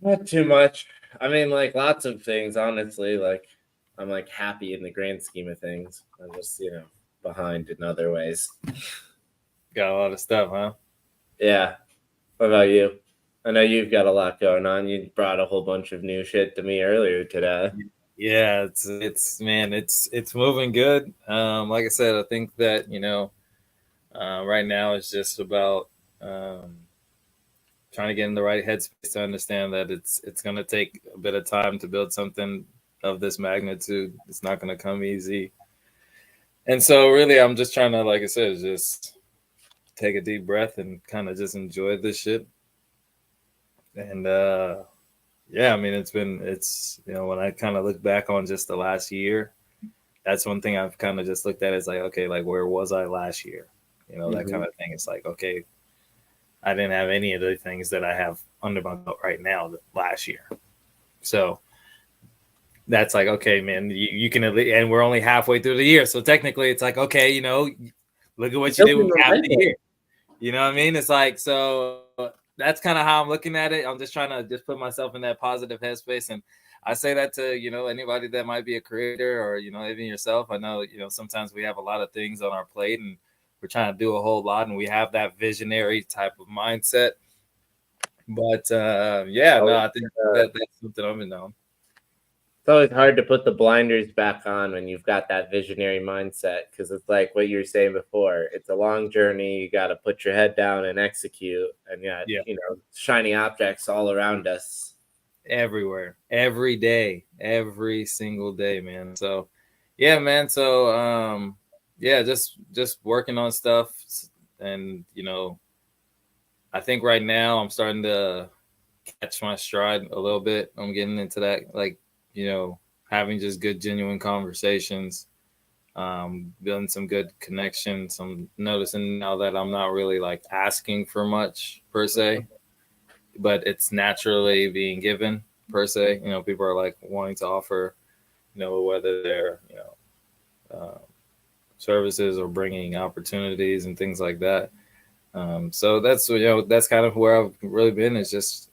Not too much. I mean, like lots of things, honestly. Like I'm like happy in the grand scheme of things. I'm just, behind in other ways. Got a lot of stuff, huh? Yeah. What about you? I know you've got a lot going on. You brought a whole bunch of new shit to me earlier today. Yeah, it's man, it's moving good. Like I said, I think that right now it's just about um, trying to get in the right headspace to understand that it's going to take a bit of time to build something of this magnitude. It's not going to come easy, and so really, I'm just trying to, like I said, just take a deep breath and kind of just enjoy this shit. And yeah, I mean, it's when I kind of look back on just the last year, that's one thing I've kind of just looked at is like, okay, like where was I last year? That kind Hmm. of thing. It's like, okay, I didn't have any of the things that I have under my belt right now last year. So that's like, okay, man, you can, and we're only halfway through the year. So technically it's like, okay, look at what you did Building with half the momentum. year. You know what I mean? It's like, so that's kind of how I'm looking at it. I'm just trying to just put myself in that positive headspace. And I say that to, anybody that might be a creator or, even yourself. I know, sometimes we have a lot of things on our plate and we're trying to do a whole lot and we have that visionary type of mindset. But yeah, no, Always, I think uh, that's something I'm in on. it's always hard to put the blinders back on when you've got that visionary mindset because it's like what you were saying before. It's a long journey. You got to put your head down and execute, and yet, Yeah, shiny objects all around us. everywhere, every day, every single day, man. So yeah, man. So yeah, just working on stuff, and I think right now I'm starting to catch my stride a little bit. I'm getting into that, like you know, having just good, genuine conversations, building some good connections. I'm noticing now that I'm not really like asking for much per se, but it's naturally being given per se. People are like wanting to offer, whether they're services or bringing opportunities and things like that. So that's kind of where I've really been. Is just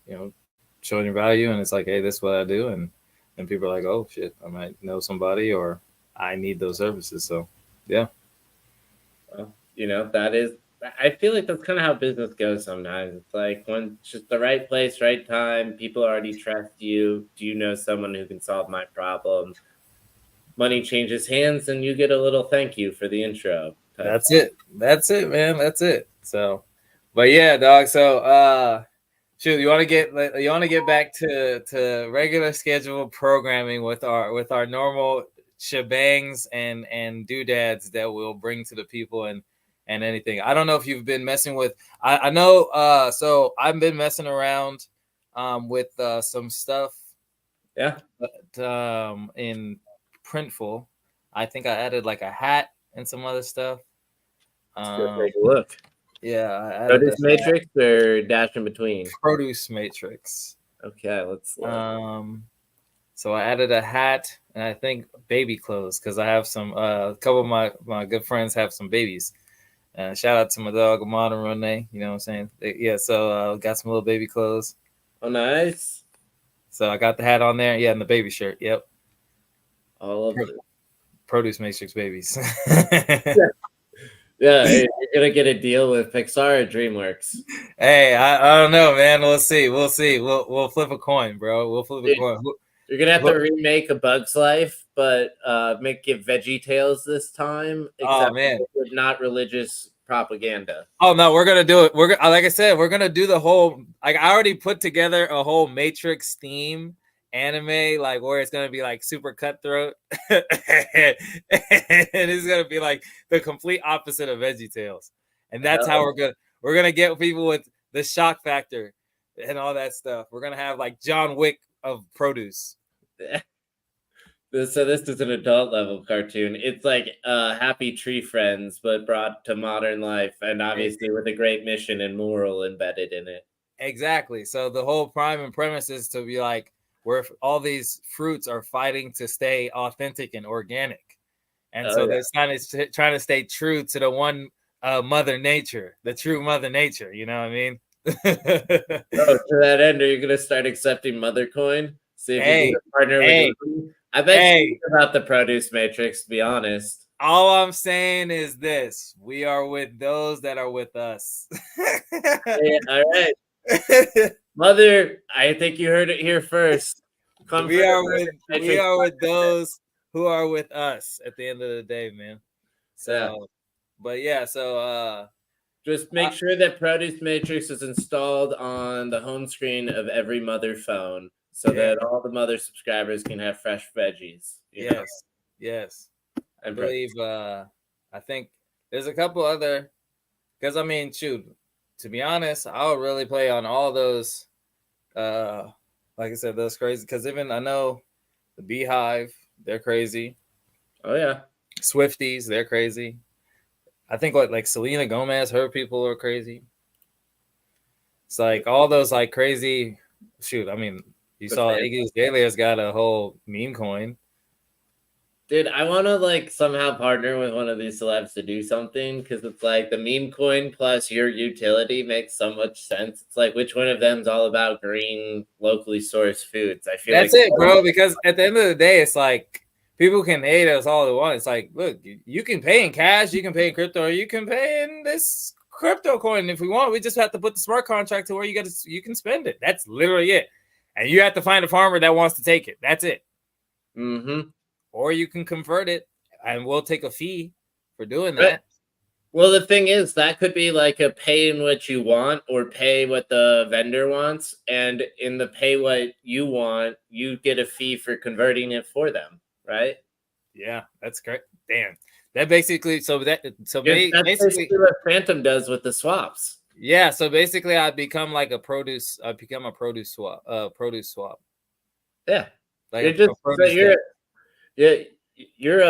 showing your value, and it's like, hey, this is what I do, and people are like, oh shit, I might know somebody, or I need those services. So yeah, Well, that is. I feel like that's kind of how business goes sometimes. It's like when it's just the right place, right time. People already trust you. Do you know someone who can solve my problem? Money changes hands, and you get a little thank you for the intro type. that's it. That's it, man. That's it. So, but yeah, dog. So shoot, you want to get back to regular scheduled programming with our normal shebangs and doodads that we'll bring to the people and anything. I don't know if you've been messing with. I know. So I've been messing around with some stuff Yeah, in Printful. I think I added like a hat and some other stuff. let's go Um, take a look. yeah, I added a Notice matrix or dash in between. produce matrix. Okay, let's look. Um, So I added a hat and I think baby clothes because I have some a couple of my good friends have some babies. Shout out to my dog Amon and Renee. You know what I'm saying? Yeah. So got some little baby clothes. Oh, nice. So I got the hat on there. Yeah, and the baby shirt. Yep. All of this. Produce Matrix babies. Yeah, hey, you're gonna get a deal with Pixar or DreamWorks. Hey, I don't know, man. We'll see. We'll see. We'll flip a coin, bro. We'll flip a Dude, coin. you're gonna have to Who- remake A Bug's Life, but make it Veggie Tales this time, oh except man. with not religious propaganda. Oh no, we're gonna do it. Like I said, we're gonna do the whole. Like I already put together a whole Matrix theme anime, like where it's gonna be like super cutthroat, and it's gonna be like the complete opposite of Veggie Tales, and that's how Hell, we're gonna get people with the shock factor and all that stuff. We're gonna have like John Wick of produce. yeah. So this is an adult level cartoon. It's like Happy Tree Friends, but brought to modern life, and obviously with a great mission and moral embedded in it. Exactly. So the whole prime and premise is to be like where all these fruits are fighting to stay authentic and organic, and Oh so yeah, they're trying to stay true to the one Mother Nature, the true Mother Nature. You know what I mean? Oh, to that end, are you gonna start accepting Mother Coin? See if you can Hey, partner with hey, Disney? I bet you hey. think about the produce matrix, to be honest. All I'm saying is this: we are with those that are with us. Yeah, all right. Mother, I think you heard it here first. Come for we the are with produce we matrix. are with those who are with us at the end of the day, man. Yeah. So, but yeah, so Just I, make sure that Produce Matrix is installed on the home screen of every Mother phone so yeah, that all the Mother subscribers can have fresh veggies, yes, yes. I and believe I think there's a couple other because I mean, shoot, to be honest, I'll really play on all those uh like I said, those crazy because even I know the Beehive, they're crazy. oh yeah. Swifties, they're crazy. I think what like Selena Gomez, her people are crazy. It's like all those like crazy. Shoot, I mean, you The saw fan. Iggy Azalea's got a whole meme coin. Dude, I want to like somehow partner with one of these celebs to do something because it's like the meme coin plus your utility makes so much sense. It's like which one of them's all about green, locally sourced foods. I feel like That's it, bro. Because at the end of the day, it's like people can hate us all they want. It's like, look, you can pay in cash, you can pay in crypto, or you can pay in this crypto coin if we want. We just have to put the smart contract to where you can spend it. That's literally it. And you have to find a farmer that wants to take it. That's it. mm-hmm. Or you can convert it, and we'll take a fee for doing But that. well, the thing is, that could be like a pay in what you want or pay what the vendor wants. And in the pay what you want, you get a fee for converting it for them, right? Yeah, that's great. Damn. That basically That's basically basically what Phantom does with the swaps. yeah, so basically I become a produce swap. Yeah. Like You're a just so produce debt. yeah, you're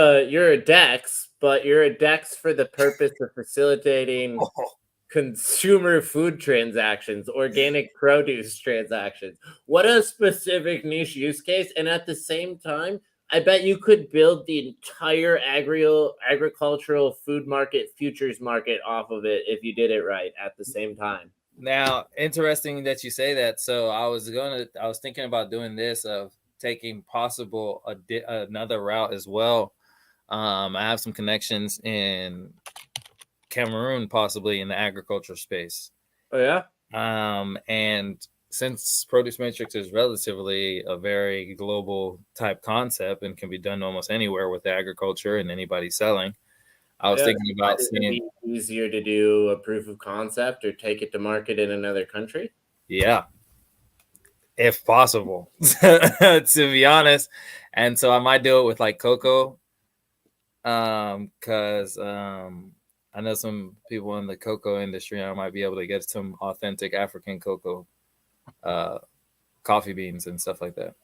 a DEX, but you're a DEX for the purpose of facilitating consumer food transactions, organic produce transactions. What a specific niche use case. And at the same time, I bet you could build the entire agricultural food market, futures market off of it if you did it right at the same time. Now, interesting that you say that. So I was thinking about doing this of taking possible another route as well. I have some connections in Cameroon, possibly in the agriculture space. Oh yeah? And since Produce Matrix is relatively a very global type concept and can be done almost anywhere with agriculture and anybody selling, I was Yeah. thinking about Might it seeing, be easier to do a proof of concept or take it to market in another country? yeah, if possible, to be honest. And so I might do it with like cocoa, because I know some people in the cocoa industry. I might be able to get some authentic African cocoa, uh, coffee beans and stuff like that.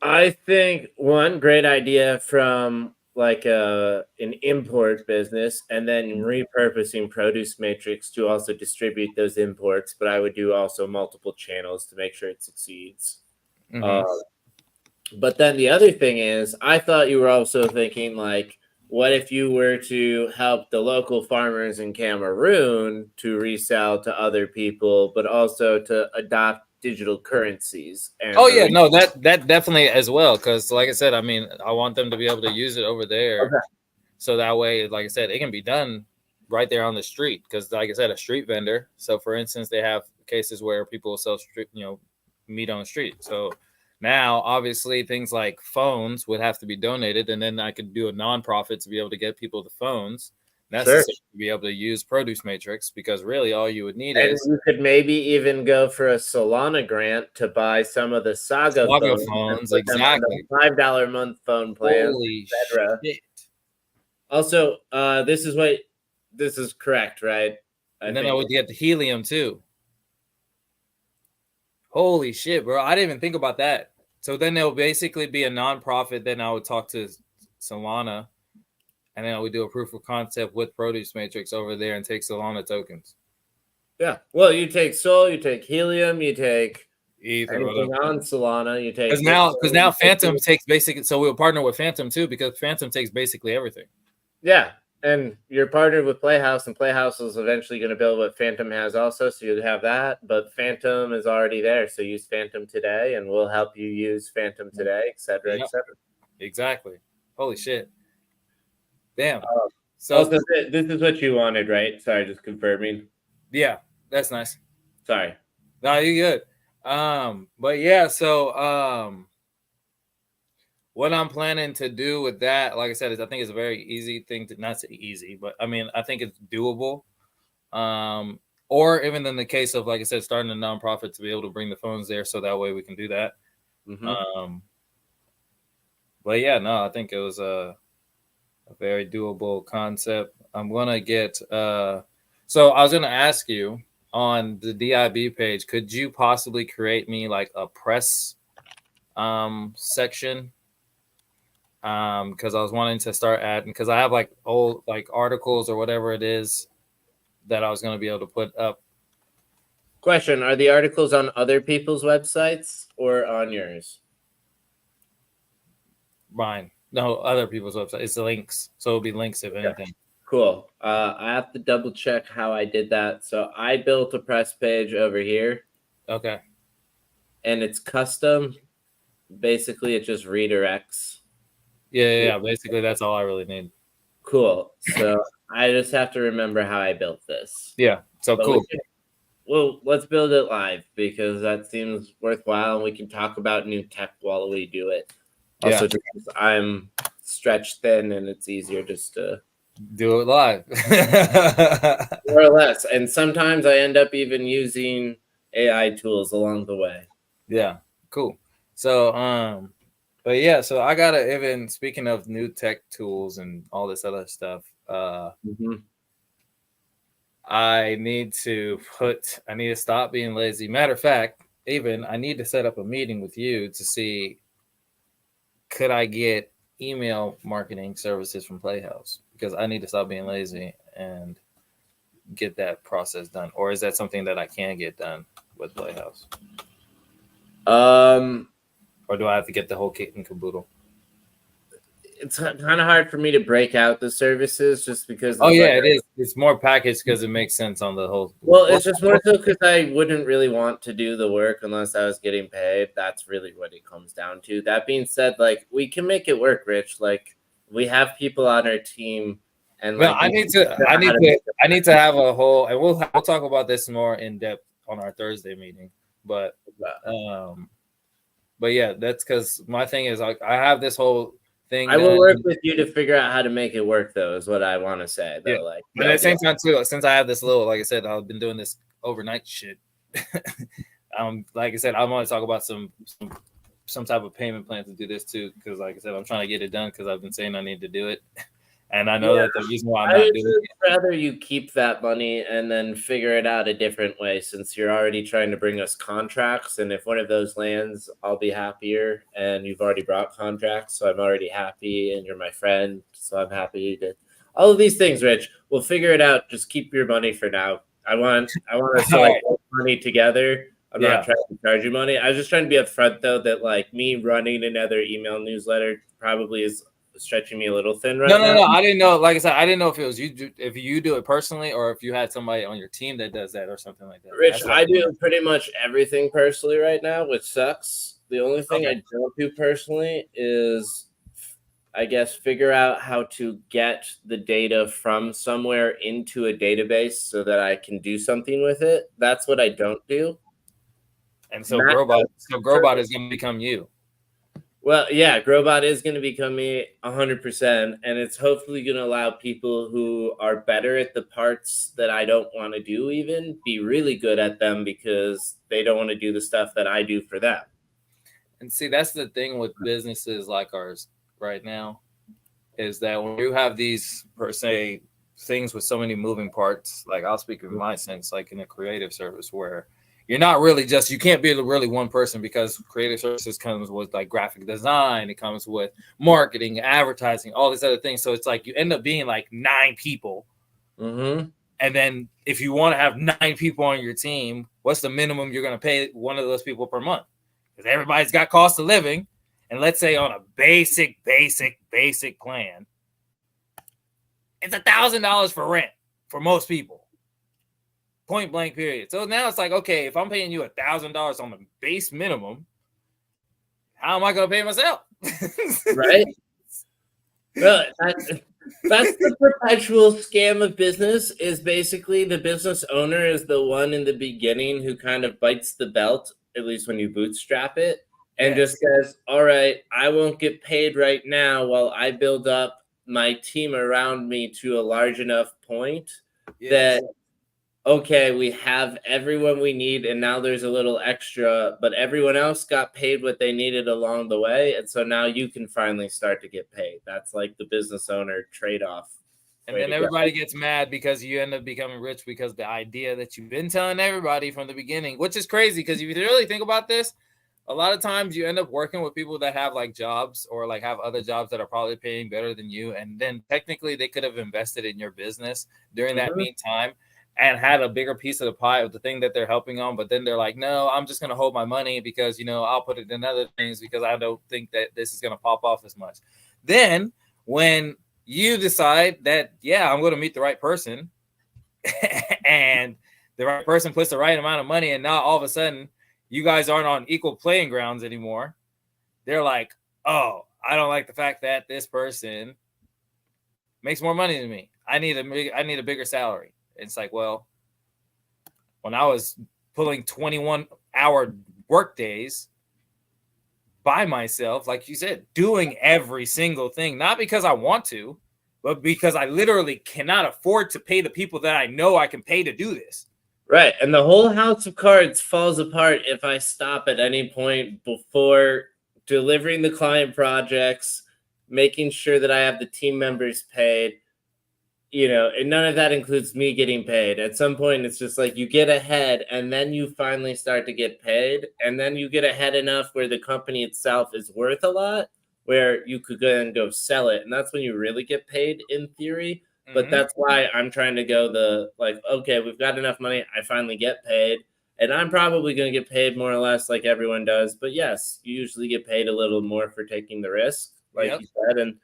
I think one great idea from like an import business and then repurposing produce matrix to also distribute those imports, but I would do also multiple channels to make sure it succeeds. Mm-hmm. Uh, but then the other thing is, I thought you were also thinking like, what if you were to help the local farmers in Cameroon to resell to other people, but also to adopt digital currencies and Oh the yeah, no, that definitely as well. Because like I said, I mean, I want them to be able to use it over there, okay. so that way, like I said, it can be done right there on the street. Because like I said, a street vendor. So for instance, they have cases where people sell street, meat on the street. So now, obviously, things like phones would have to be donated, and then I could do a nonprofit to be able to get people the phones Sure. necessary to be able to use Produce Matrix. Because really, all you would need And is you could maybe even go for a Solana grant to buy some of the Saga Saga phones and phones. put them on the Exactly. $5 a month phone plans, Holy etc. shit! Also, this is correct, right? I And then I think. would get the helium too. Holy shit, bro. I didn't even think about that. So then there'll basically be a nonprofit. Then I would talk to Solana, and then I would do a proof of concept with Produce Matrix over there and take Solana tokens. Yeah. Well, you take Sol, you take Helium, you take Ether, anything whatever. on Solana, you take Because Bitcoin, now you take Phantom takes basically. So we'll partner with Phantom too because Phantom takes basically everything. yeah. And you're partnered with Playhouse, and Playhouse is eventually going to build what Phantom has also, so you have that. But Phantom is already there, so use Phantom today, and we'll help you use Phantom today, et cetera, et Yeah, cetera. exactly. Holy shit. Damn. Oh, So so this is what you wanted, right? Sorry, just confirming. yeah, that's nice. Sorry. No, you good. But yeah, so what I'm planning to do with that, like I said, is I think it's a very easy thing to not say easy, but I mean I think it's doable. Or even in the case of, like I said, starting a nonprofit to be able to bring the phones there, so that way we can do that. But yeah, no, I think it was a very doable concept. I'm gonna get. So I was gonna ask you on the DIB page, could you possibly create me like a press section? Because I was wanting to start adding, because I have like old like articles or whatever it is that I was gonna be able to put up. Question: are the articles on other people's websites or on yours? Mine, no, other people's websites. It's the links, so it'll be links if Yeah. anything. Cool. I have to double check how I did that. So I built a press page over here. Okay. And it's custom. Basically, it just redirects. Yeah. Basically, that's all I really need. Cool. So I just have to remember how I built this. Yeah. So But cool. well, let's build it live because that seems worthwhile, and we can talk about new tech while we do it. Also, Yeah. just I'm stretched thin, and it's easier just to Do it live. more or less. And sometimes I end up even using AI tools along the way. Yeah, cool. So, but yeah, so I gotta, even speaking of new tech tools and all this other stuff, I need to stop being lazy. Matter of fact, even I need to set up a meeting with you to see, could I get email marketing services from Playhouse, because I need to stop being lazy and get that process done. Or is that something that I can get done with Playhouse? Or do I have to get the whole kit and caboodle? It's kind of hard for me to break out the services just because. Oh yeah, it is. It's more packaged because it makes sense on the whole. Well, it's just more so because I wouldn't really want to do the work unless I was getting paid. That's really what it comes down to. That being said, like we can make it work, Rich. Like we have people on our team, and No, like I need to have a whole, and we'll talk about this more in depth on our Thursday meeting. But yeah, that's because my thing is, like, I have this whole thing. I will work with you to figure out how to make it work, though, is what I want to say, though. Yeah. Like, But at the same time, too, since I have this little, like I said, I've been doing this overnight shit. Like I said, I want to talk about some type of payment plan to do this too, because like I said, I'm trying to get it done because I've been saying I need to do it, and I know that the reason why I'm not doing it. I'd rather you keep that money and then figure it out a different way, since you're already trying to bring us contracts. And if one of those lands, I'll be happier. And you've already brought contracts, so I'm already happy. And you're my friend, so I'm happy to. All of these things, Rich. We'll figure it out. Just keep your money for now. I want us to like put money together. I'm not trying to charge you money. I was just trying to be upfront, though, that like me running another email newsletter probably is stretching me a little thin right now. No. I didn't know. Like I said, I didn't know if it was if you do it personally, or if you had somebody on your team that does that, or something like that. Rich, I do pretty much everything personally right now, which sucks. The only thing I don't do personally is, I guess, figure out how to get the data from somewhere into a database so that I can do something with it. That's what I don't do. And so Growbot is going to become you. Well, yeah, Growbot is going to become me 100%, and it's hopefully going to allow people who are better at the parts that I don't want to do even be really good at them, because they don't want to do the stuff that I do for them. And see, that's the thing with businesses like ours right now, is that when you have these, per se, things with so many moving parts, like I'll speak in my sense, like in a creative service, where you're not really you can't be really one person, because creative services comes with like graphic design, it comes with marketing, advertising, all these other things. So it's like you end up being like 9 people. Mm-hmm. And then if you want to have 9 people on your team, what's the minimum you're going to pay one of those people per month? Because everybody's got cost of living. And let's say on a basic plan, It's $1,000 for rent for most people. Point blank period. So now it's like, okay, if I'm paying you $1,000 on the base minimum, how am I going to pay myself? Right? Well, that's the perpetual scam of business, is basically the business owner is the one in the beginning who kind of bites the belt, at least when you bootstrap it, and just Yes. says, all right, I won't get paid right now while I build up my team around me to a large enough point Yes. that, okay, we have everyone we need, and now there's a little extra, but everyone else got paid what they needed along the way, and so now you can finally start to get paid. That's like the business owner trade-off And way then to go. everybody gets mad because you end up becoming rich because the idea that you've been telling everybody from the beginning, which is crazy because if you really think about this, a lot of times you end up working with people that have like jobs or like have other jobs that are probably paying better than you. And then technically they could have invested in your business during that Mhm. meantime and had a bigger piece of the pie of the thing that they're helping on. But then they're like, no, I'm just going to hold my money because, I'll put it in other things because I don't think that this is going to pop off as much. Then when you decide that, yeah, I'm going to meet the right person and the right person puts the right amount of money and now all of a sudden you guys aren't on equal playing grounds anymore. They're like, oh, I don't like the fact that this person makes more money than me. I need a bigger salary. It's like, well, when I was pulling 21-hour work days by myself, like you said, doing every single thing, not because I want to, but because I literally cannot afford to pay the people that I know I can pay to do this. Right, and the whole house of cards falls apart if I stop at any point before delivering the client projects, making sure that I have the team members paid, and none of that includes me getting paid. At some point, it's just like you get ahead and then you finally start to get paid. And then you get ahead enough where the company itself is worth a lot, where you could then go sell it. And that's when you really get paid in theory. But that's why I'm trying to go okay, we've got enough money. I finally get paid. And I'm probably going to get paid more or less like everyone does. But yes, you usually get paid a little more for taking the risk, like Yep. you said. And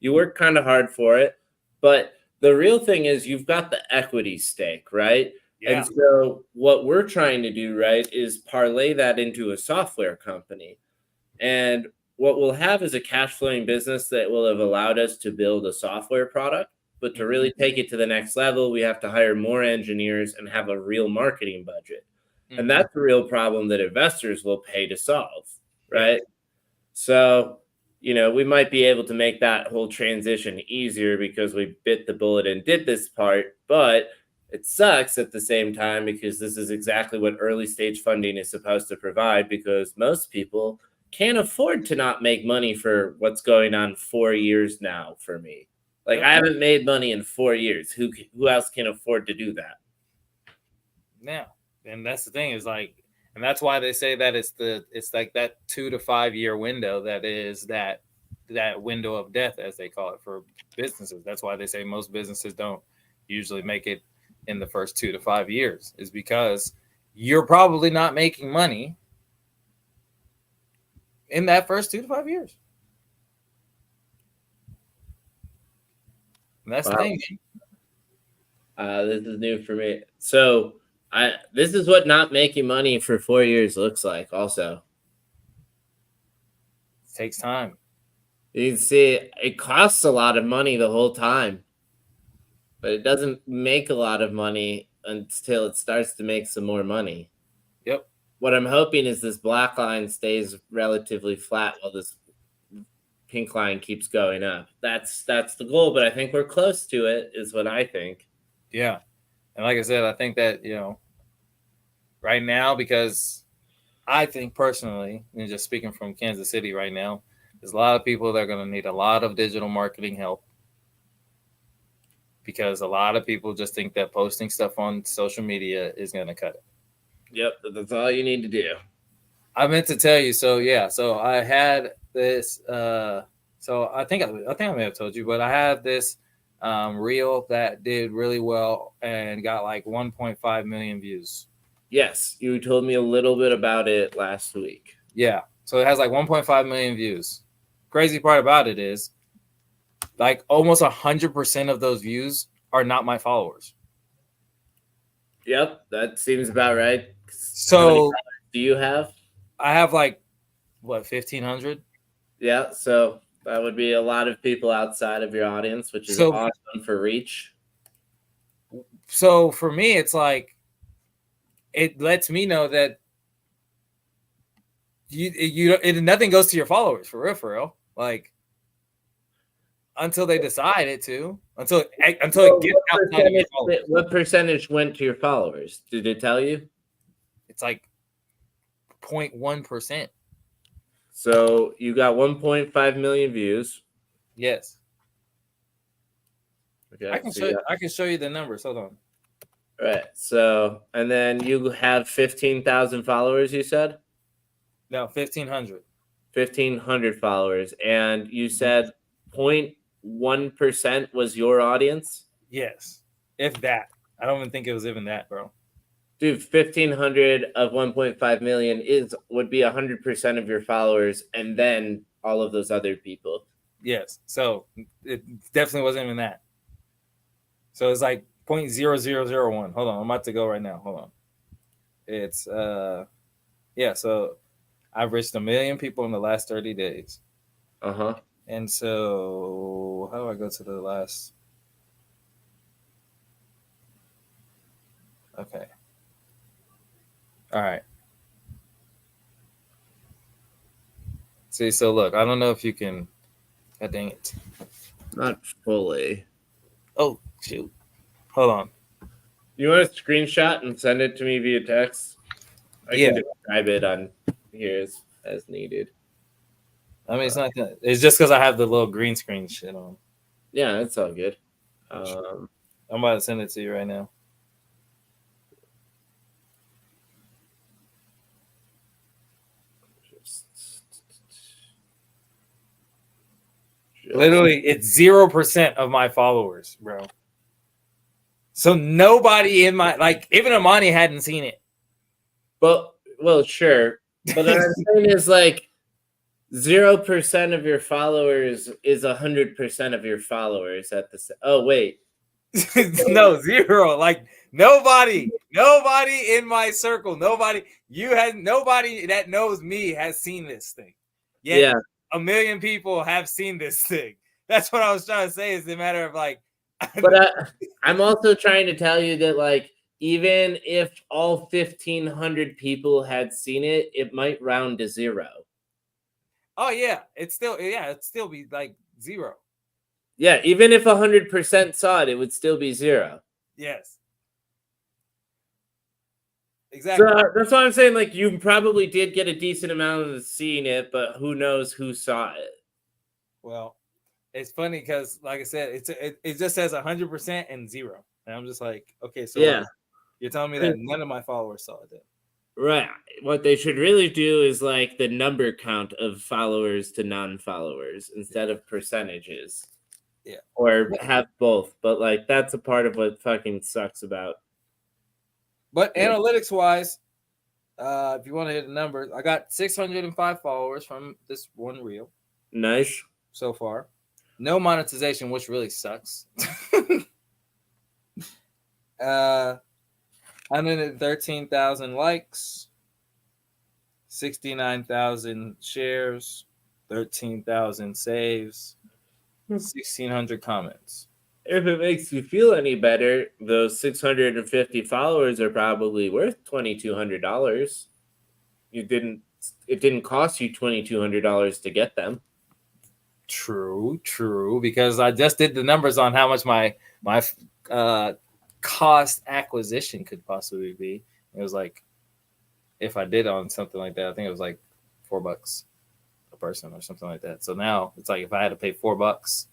you work kind of hard for it. But the real thing is you've got the equity stake, right? Yeah. And so what we're trying to do, right, is parlay that into a software company. And what we'll have is a cash flowing business that will have allowed us to build a software product. But to really take it to the next level, we have to hire more engineers and have a real marketing budget. And that's a real problem that investors will pay to solve, right? So, we might be able to make that whole transition easier because we bit the bullet and did this part, but it sucks at the same time because this is exactly what early stage funding is supposed to provide, because most people can't afford to not make money for what's going on 4 years now for me. Like, Yep. I haven't made money in 4 years. Who else can afford to do that? Yeah. And that's the thing is like, and that's why they say that it's like that 2 to 5 year window that is that window of death, as they call it, for businesses. That's why they say most businesses don't usually make it in the first 2 to 5 years, is because you're probably not making money in that first 2 to 5 years. And that's Wow. the thing. This is new for me. So this is what not making money for 4 years looks like also. It takes time. You can see it costs a lot of money the whole time, but it doesn't make a lot of money until it starts to make some more money. Yep. What I'm hoping is this black line stays relatively flat while this pink line keeps going up. That's the goal, but I think we're close to it, is what I think. Yeah. And like I said, I think that, right now, because I think personally, and just speaking from Kansas City right now, there's a lot of people that are going to need a lot of digital marketing help, because a lot of people just think that posting stuff on social media is going to cut it. Yep, that's all you need to do. I meant to tell you. So yeah, so I had this. So I think I may have told you, but I had this reel that did really well and got like 1.5 million views. Yes, you told me a little bit about it last week. Yeah, so it has like 1.5 million views. Crazy part about it is like almost 100% of those views are not my followers. Yep, that seems about right. How many So followers do you have? I have like what 1,500. Yeah, so that would be a lot of people outside of your audience, which is So awesome for reach. so for me, it's like it lets me know that nothing goes to your followers for real. Like until they decide it to, until it gets outside of your followers. What percentage went to your followers? Did it tell you? It's like 0.1%. So you got 1.5 million views. Yes. Okay, I can so show yeah. I can show you the numbers. Hold on. Right. So and then you have 15,000 followers, you said? No, 1,500. 1,500 followers. And you said 0.1% was your audience? Yes. If that. I don't even think it was even that, bro. Dude, 1,500 of 1.5 million would be 100% of your followers, and then all of those other people. Yes. So it definitely wasn't even that. So it's like 0.0001. Hold on. I'm about to go right now. Hold on. It's yeah, so I've reached 1 million people in the last 30 days. Uh-huh. And so how do I go to the last? Okay. All right. See, so look, I don't know if you can. God dang it. Not fully. Oh, shoot. Hold on. You want to screenshot and send it to me via text? I Yeah. can describe it on here as needed. I mean, it's not that. It's just because I have the little green screen shit on. Yeah, it's all good. I'm about to send it to you right now. Literally, it's 0% of my followers, bro. So nobody in my even Amani hadn't seen it. But well, sure. But what I'm saying is like 0% of your followers is 100% of your followers at the. Oh wait, No, zero. Like nobody in my circle, nobody that knows me has seen this thing. Yet yeah. 1 million people have seen this thing. That's what I was trying to say. Is the matter of like. But I'm also trying to tell you that like even if all 1,500 people had seen it, it might round to zero. Oh yeah, it'd still be like zero. Yeah, even if 100% saw it, it would still be zero. Yes. Exactly. So that's why I'm saying like you probably did get a decent amount of seeing it, but who knows who saw it? Well, it's funny because, like I said, it just says 100% and zero, and I'm just like, okay, so Yeah, you're telling me that none of my followers saw it then? right. What they should really do is like the number count of followers to non-followers instead of percentages. Yeah. Or have both, but like that's a part of what fucking sucks about. But analytics wise, if you want to hit the numbers, I got 605 followers from this one reel. Nice. So far. No monetization, which really sucks. 113,000 likes, 69,000 shares, 13,000 saves, 1,600 comments. If it makes you feel any better, those 650 followers are probably worth $2,200. It didn't cost you $2,200 to get them. True. Because I just did the numbers on how much my cost acquisition could possibly be. It was like, if I did on something like that, I think it was like $4 a person or something like that. So now it's like if I had to pay $4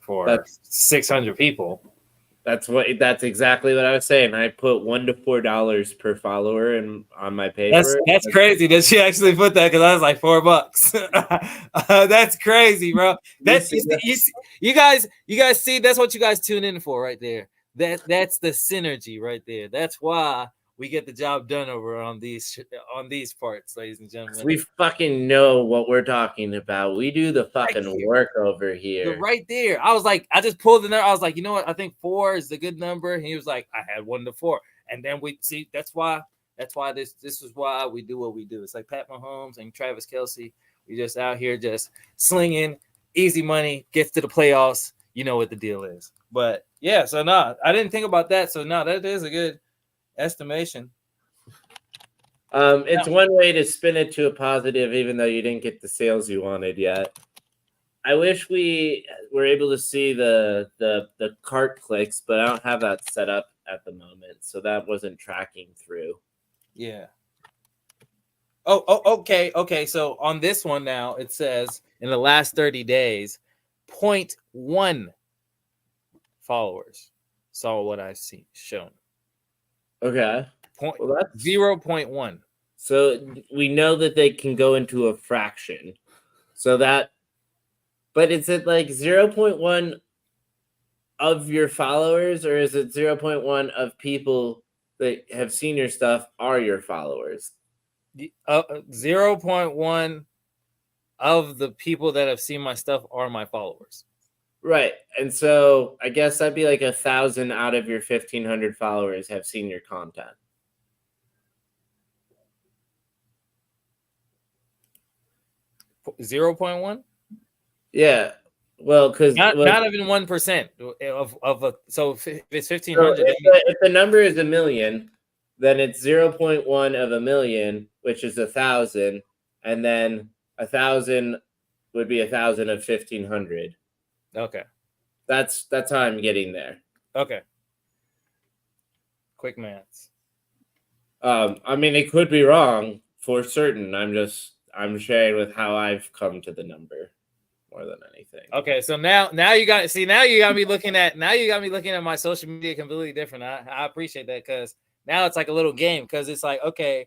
for 600 people. That's exactly what I was saying. I put $1 to $4 per follower and on my pay. That's crazy that she actually put that because I was like $4. That's crazy, bro. You guys see, that's what you guys tune in for right there. That's the synergy right there. That's why we get the job done over on these parts, ladies and 'Cause gentlemen. we fucking know what we're talking about. We do the Right fucking here. work over They're here. right there. I was like, I just pulled the number. I was like, you know what? I think 4 is the good number. And he was like, I had 1 to 4. And then we see that's why this is why we do what we do. It's like Pat Mahomes and Travis Kelce. We just out here just slinging easy money, gets to the playoffs. You know what the deal is. But yeah, so no, I didn't think about that. So no, that is a good estimation. It's one way to spin it to a positive, even though you didn't get the sales you wanted yet. I wish we were able to see the cart clicks, but I don't have that set up at the moment, so that wasn't tracking through. Yeah. Oh, okay. So on this one now, it says in the last 30 days, 0.1 followers saw what I've seen shown. Okay. Well, that's 0.1. So we know that they can go into a fraction. So that, but is it like 0.1 of your followers, or is it 0.1 of people that have seen your stuff are your followers? 0.1 of the people that have seen my stuff are my followers. Right. And so I guess that'd be like 1,000 out of your 1,500 followers have seen your content. 0.1? Yeah. Well, because not even 1% of a, so if it's 1,500. So if the number is 1 million, then it's 0.1 of 1 million, which is 1,000, and then 1,000 would be 1,000 of 1,500. Okay. That's how I'm getting there. Okay. Quick maths. I mean, it could be wrong for certain. I'm sharing with how I've come to the number more than anything. Okay, so now you got me looking at my social media completely different. I appreciate that, because now it's like a little game, because it's like, okay,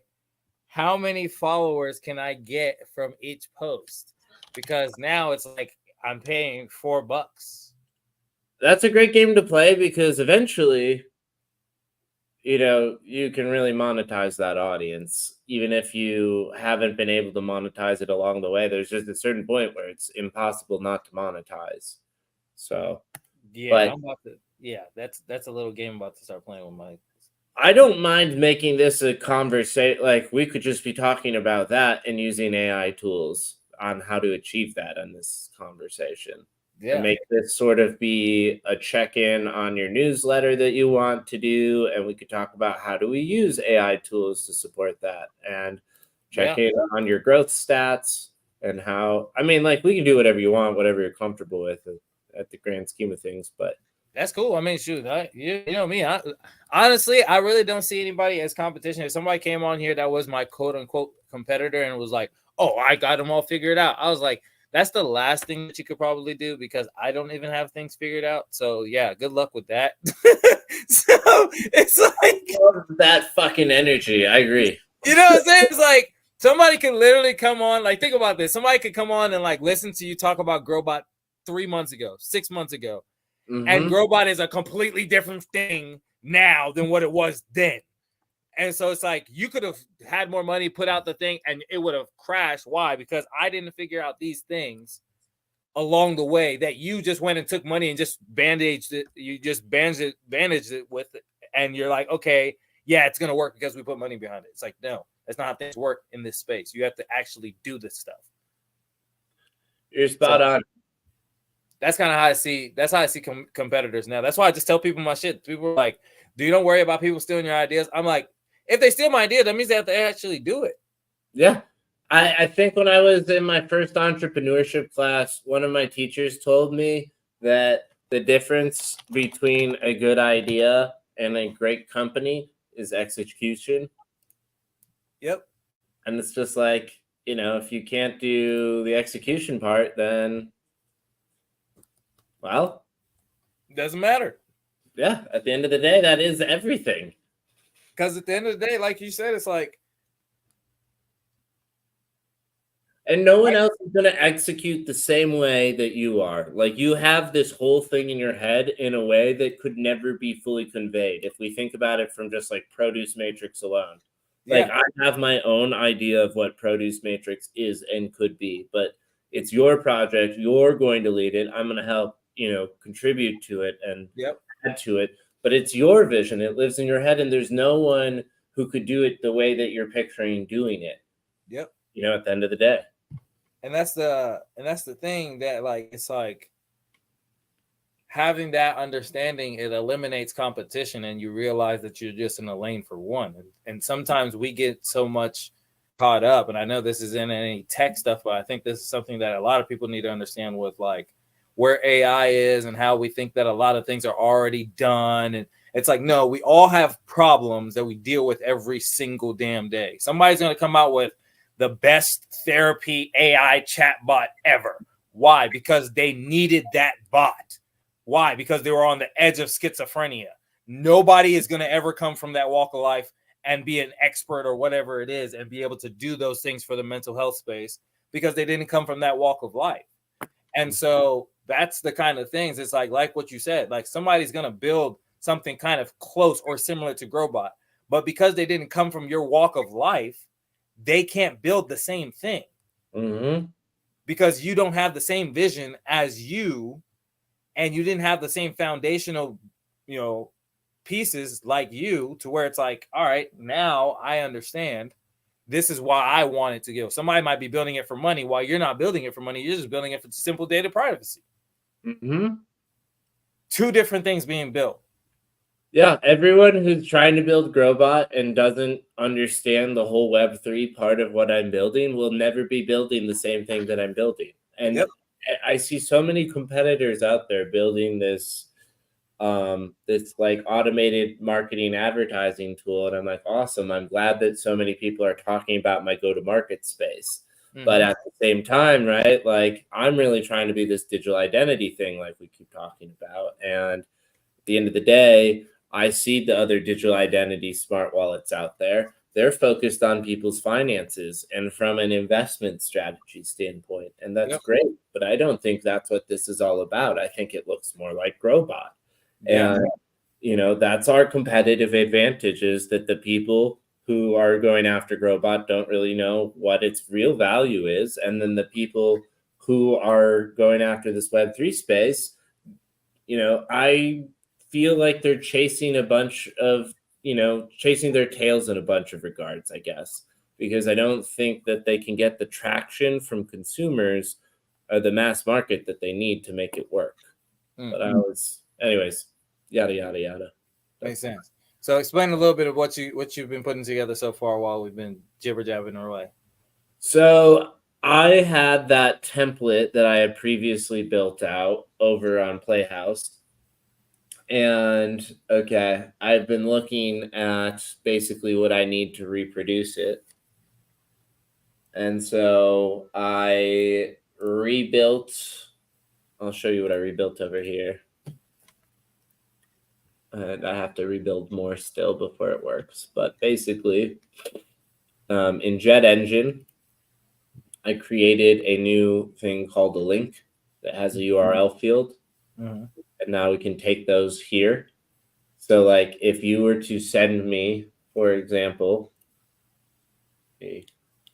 how many followers can I get from each post? Because now it's like I'm paying $4. That's a great game to play, because eventually, you can really monetize that audience. Even if you haven't been able to monetize it along the way, there's just a certain point where it's impossible not to monetize. So, yeah, that's a little game I'm about to start playing with my. I don't mind making this a conversation. Like, we could just be talking about that and using AI tools on how to achieve that in this conversation. Yeah. And make this sort of be a check-in on your newsletter that you want to do, and we could talk about how do we use AI tools to support that, and check in on your growth stats, and how, I mean, like, we can do whatever you want, whatever you're comfortable with at the grand scheme of things, but that's cool. I mean, shoot, you know me. Honestly, I really don't see anybody as competition. If somebody came on here that was my quote unquote competitor and was like, "Oh, I got them all figured out," I was like, that's the last thing that you could probably do, because I don't even have things figured out. So yeah, good luck with that. So it's like that fucking energy. I agree. You know what I'm saying? It's like somebody could literally come on. Like, think about this. Somebody could come on and like listen to you talk about Growbot 3 months ago, 6 months ago. Mm-hmm. And Growbot is a completely different thing now than what it was then. And so it's like you could have had more money, put out the thing, and it would have crashed. Why? Because I didn't figure out these things along the way that you just went and took money and just bandaged it. You just bandaged it with it. And you're like, okay, yeah, it's going to work because we put money behind it. It's like, no, that's not how things work in this space. You have to actually do this stuff. You're spot on. That's kind of how I see. That's how I see competitors now. That's why I just tell people my shit. People are like, "Do you don't worry about people stealing your ideas?" I'm like, if they steal my idea, that means they have to actually do it. Yeah, I think when I was in my first entrepreneurship class, one of my teachers told me that the difference between a good idea and a great company is execution. Yep. And it's just like, if you can't do the execution part, then, well, doesn't matter. Yeah, at the end of the day, that is everything. Because at the end of the day, like you said, it's like And no one else is gonna execute the same way that you are. Like, you have this whole thing in your head in a way that could never be fully conveyed if we think about it from just, like, produce matrix alone. Like, Yeah, I have my own idea of what produce matrix is and could be, but it's your project, you're going to lead it, I'm gonna help, contribute to it and yep, add to it, but it's your vision, it lives in your head, and there's no one who could do it the way that you're picturing doing it, yep. at the end of the day. And that's the thing that, like, it's like having that understanding, it eliminates competition, and you realize that you're just in a lane for one. And sometimes we get so much caught up, and I know this isn't any tech stuff, but I think this is something that a lot of people need to understand with, like, where AI is and how we think that a lot of things are already done. And it's like, no, we all have problems that we deal with every single damn day. Somebody's going to come out with the best therapy AI chatbot ever. Why? Because they needed that bot. Why? Because they were on the edge of schizophrenia. Nobody is going to ever come from that walk of life and be an expert or whatever it is and be able to do those things for the mental health space because they didn't come from that walk of life. And so that's the kind of things. It's like what you said, like somebody's going to build something kind of close or similar to Growbot, but because they didn't come from your walk of life, they can't build the same thing Mm-hmm. because you don't have the same vision as you, and you didn't have the same foundational, pieces like you, to where it's like, all right, now I understand. This is why I want it to go. Somebody might be building it for money while you're not building it for money. You're just building it for simple data privacy. Mm-hmm. Two different things being built. Yeah, everyone who's trying to build Growbot and doesn't understand the whole Web3 part of what I'm building will never be building the same thing that I'm building. And Yep. I see so many competitors out there building this like automated marketing advertising tool, and I'm like, awesome, I'm glad that so many people are talking about my go to market space. But Mm-hmm. at the same time, right, like I'm really trying to be this digital identity thing like we keep talking about, and at the end of the day, I see the other digital identity smart wallets out there. They're focused on people's finances and from an investment strategy standpoint. And that's Yep. great. But I don't think that's what this is all about. I think it looks more like Growbot. Yeah. And, that's our competitive advantage, is that the people who are going after Growbot don't really know what its real value is. And then the people who are going after this Web3 space, I feel like they're chasing a bunch of, chasing their tails in a bunch of regards, I guess, because I don't think that they can get the traction from consumers or the mass market that they need to make it work. Mm. Anyways, yada, yada, yada. Makes sense. So explain a little bit of what you've been putting together so far while we've been jibber jabbing away. So I had that template that I had previously built out over on Playhouse. And okay, I've been looking at basically what I need to reproduce it. And so I rebuilt, I'll show you what I rebuilt over here. And I have to rebuild more still before it works. But basically, in Jet Engine, I created a new thing called a link that has a URL field. Mm-hmm. And now we can take those here. So, like, if you were to send me, for example, let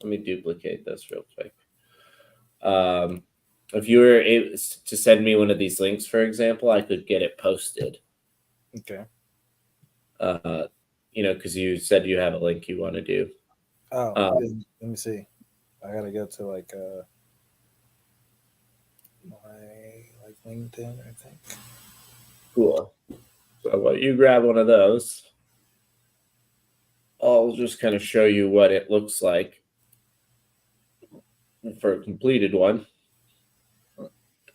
me duplicate this real quick. If you were able to send me one of these links, for example, I could get it posted. Okay. Because you said you have a link you want to do. Oh, let me see. I gotta go to my LinkedIn, I think. Cool. So while you grab one of those, I'll just kind of show you what it looks like for a completed one,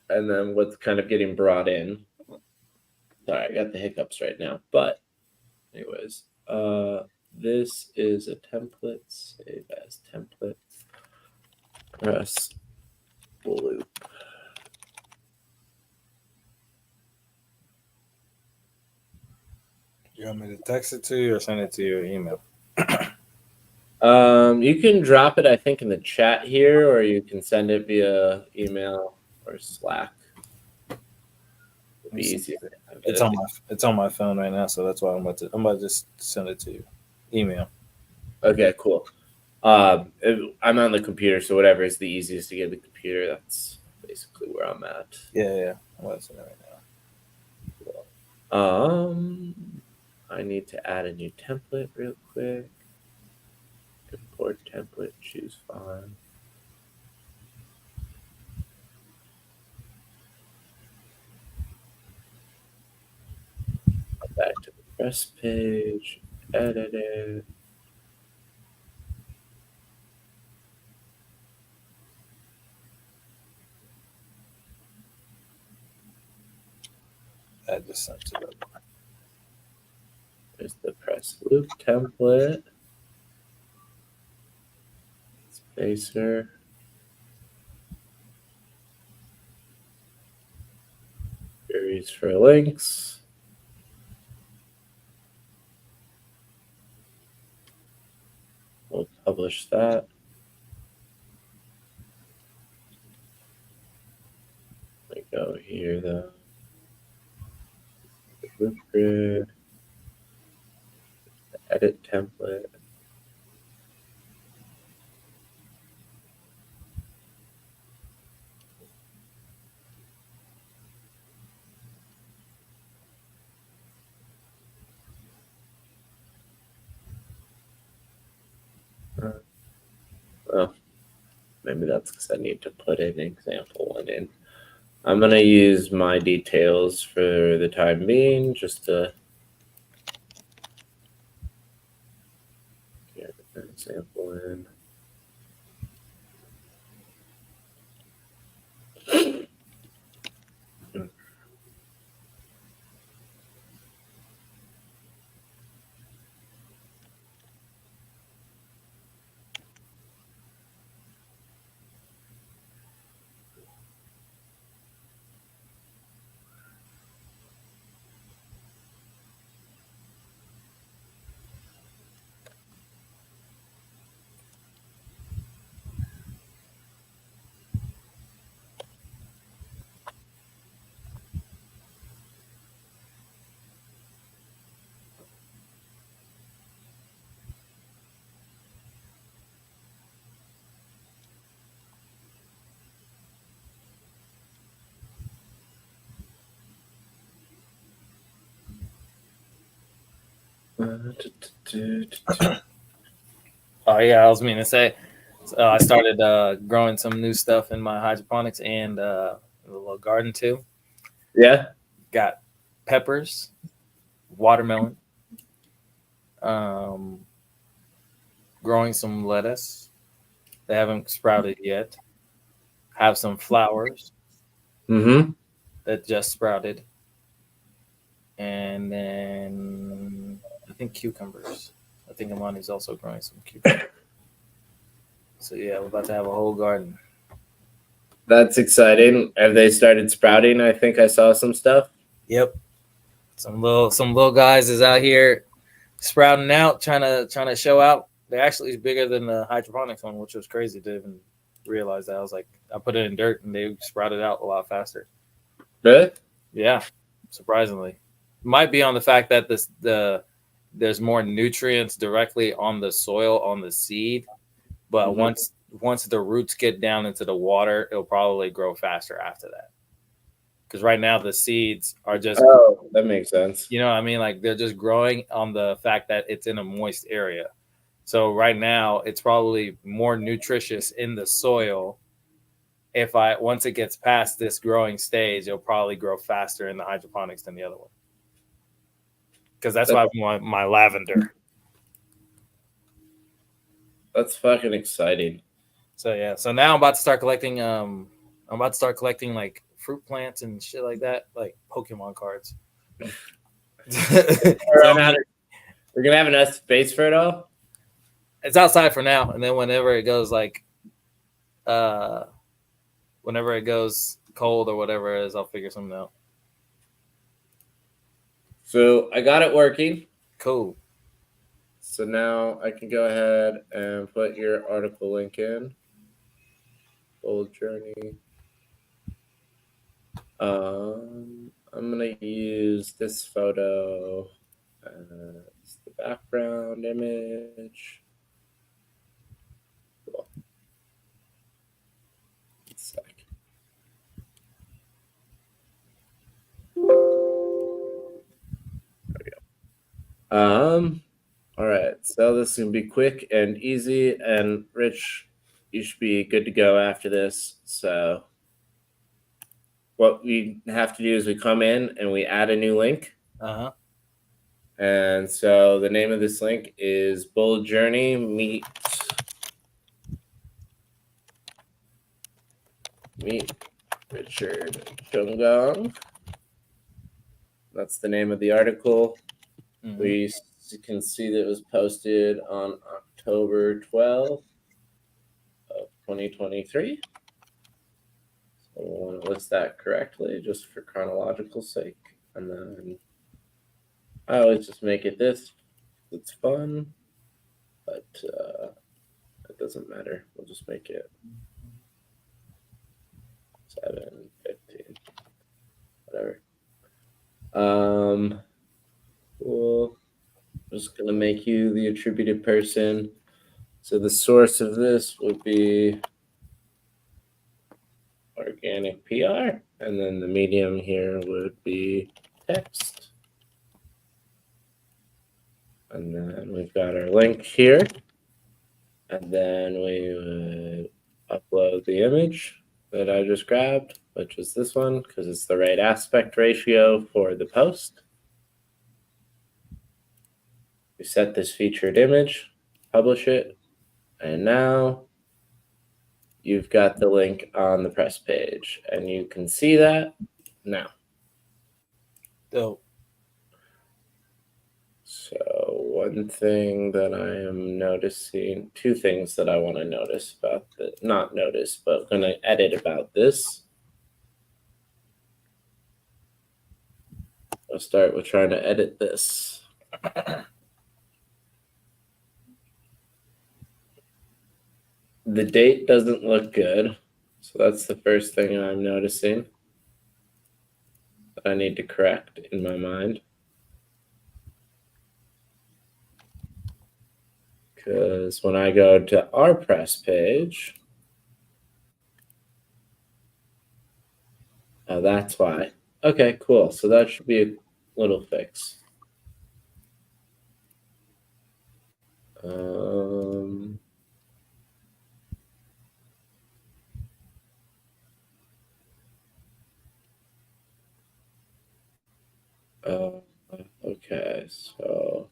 and then what's kind of getting brought in. Sorry, I got the hiccups right now, but anyways, this is a template. Save as template. Press loop. You want me to text it to you or send it to your email? You can drop it, I think, in the chat here, or you can send it via email or Slack. It'd be easier to have it. It's on my phone right now, so that's why I'm about to just send it to you. Email. Okay, cool. I'm on the computer, so whatever is the easiest to get the computer, that's basically where I'm at. Yeah. I'm about to send it right now. I need to add a new template real quick. Import template, choose file. Back to the press page, edit it. I just sent it up. There's the press loop template. Spacer. Queries for links. We'll publish that. Let me go here though. The loop grid. The edit template. Well, maybe that's because I need to put an example one in. I'm going to use my details for the time being just to get an example in. Oh yeah, I was meaning to say. I started growing some new stuff in my hydroponics and a little garden too. Yeah. Got peppers, watermelon, growing some lettuce. They haven't sprouted yet. Have some flowers that just sprouted, and then I think cucumbers. I think Amani's also growing some cucumbers. So yeah, we're about to have a whole garden. That's exciting. Have they started sprouting? I think I saw some stuff. Yep. Some little guys is out here sprouting out, trying to show out. They're actually bigger than the hydroponics one, which was crazy to even realize that. I was like, I put it in dirt and they sprouted out a lot faster. Really? Yeah, surprisingly. Might be on the fact that there's more nutrients directly on the soil on the seed, but once the roots get down into the water, it'll probably grow faster after that. Because right now the seeds are just that makes sense. You know what I mean? Like they're just growing on the fact that it's in a moist area. So right now it's probably more nutritious in the soil. Once it gets past this growing stage, it'll probably grow faster in the hydroponics than the other one. Because that's why I want my lavender. That's fucking exciting. So yeah. So now I'm about to start collecting like fruit plants and shit like that, like Pokemon cards. We're gonna have enough space for it all. It's outside for now, and then whenever it goes whenever it goes cold or whatever it is, I'll figure something out. So I got it working. Cool. So now I can go ahead and put your article link in. Bold Journey. I'm gonna use this photo as the background image. Cool. One sec. There we go. All right. So this is gonna be quick and easy, and Rich, you should be good to go after this. So what we have to do is we come in and we add a new link. Uh-huh. And so the name of this link is Bold Journey Meet Richard Chungong. That's the name of the article. Mhm. We can see that it was posted on October 12th of 2023. So we'll want to list that correctly just for chronological sake. And then I always just make it this. It's fun, but it doesn't matter. We'll just make it 7:15, whatever. Cool. I'm just gonna make you the attributed person. So the source of this would be organic PR, and then the medium here would be text. And then we've got our link here. And then we would upload the image that I just grabbed, which is this one, because it's the right aspect ratio for the post. We set this featured image, publish it, and now you've got the link on the press page, and you can see that now. Dope. So one thing that I am noticing, two things that I want to notice about the, not notice, but going to edit about this. I'll start with trying to edit this. The date doesn't look good. So that's the first thing I'm noticing that I need to correct in my mind. Because when I go to our press page, oh, that's why. Okay, cool. So that should be a little fix. Okay, so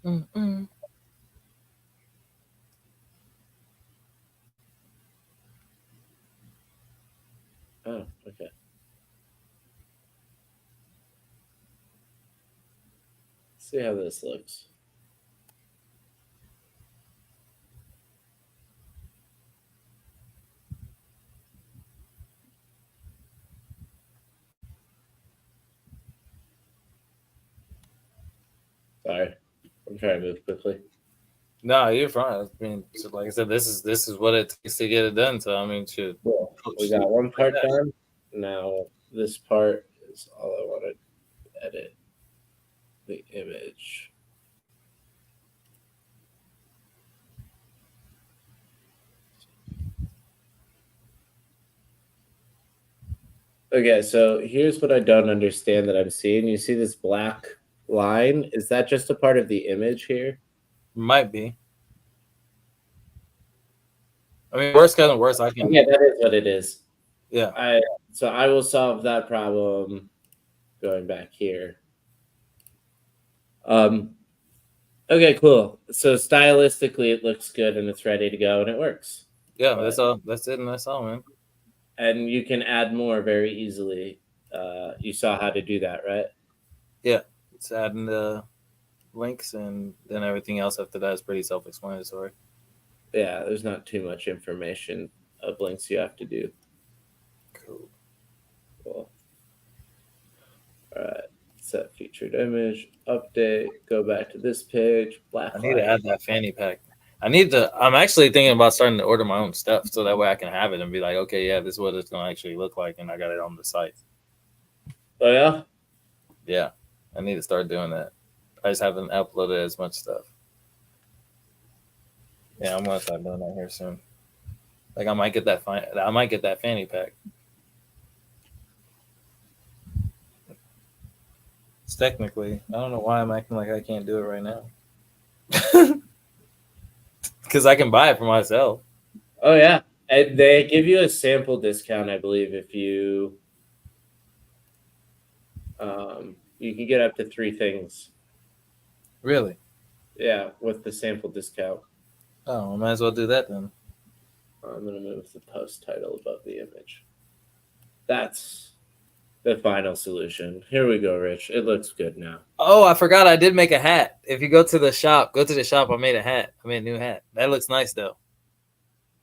Mm-mm. oh, okay. See how this looks. Sorry, I'm trying to move quickly. No, you're fine. I mean, so like I said, this is what it takes to get it done. So I mean, should Cool. We got one part done. Now this part is all I want to edit the image. Okay, so here's what I don't understand that I'm seeing. You see this black line? Is that just a part of the image here? Might be. I mean, worst comes to worst, I can. Yeah, that is what it is. Yeah. So I will solve that problem going back here. Okay, cool. So stylistically, it looks good and it's ready to go and it works. Yeah, that's all. That's it, and that's all, man. And you can add more very easily You saw how to do that, right? Yeah, it's adding the links, and then everything else after that is pretty self-explanatory. Yeah, there's not too much information of links you have to do. Cool. Cool. All right. Set featured image, update, go back to this page, I need to blacklight. add that fanny pack. I need to. I'm actually thinking about starting to order my own stuff, so that way I can have it and be like, okay, yeah, this is what it's gonna actually look like, and I got it on the site. Oh yeah. Yeah, I need to start doing that. I just haven't uploaded as much stuff. Yeah, I'm gonna start doing that here soon. Like I might get that. I might get that fanny pack. It's technically, I don't know why I'm acting like I can't do it right now. Because I can buy it for myself. Oh yeah. And they give you a sample discount, I believe, if you can get up to 3 things. Really? Yeah, with the sample discount. Oh, I might as well do that then. I'm gonna move the post title above the image. That's the final solution. Here we go, Rich. It looks good now. Oh, I forgot I did make a hat. If you go to the shop, I made a hat. I made a new hat. That looks nice though.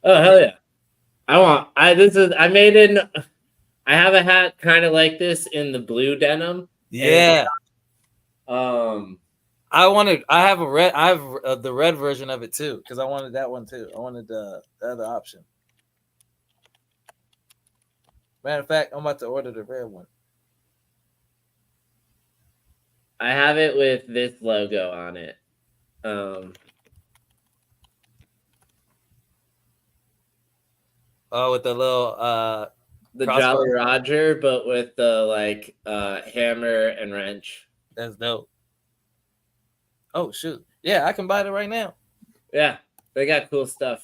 Oh hell yeah! I have a hat kind of like this in the blue denim. Yeah. Um, I have a red. I have the red version of it too because I wanted that one too. I wanted the other option. Matter of fact, I'm about to order the red one. I have it with this logo on it. Oh, with the little The crossbow. Jolly Roger, but with the like hammer and wrench. That's dope. Oh shoot! Yeah, I can buy it right now. Yeah, they got cool stuff.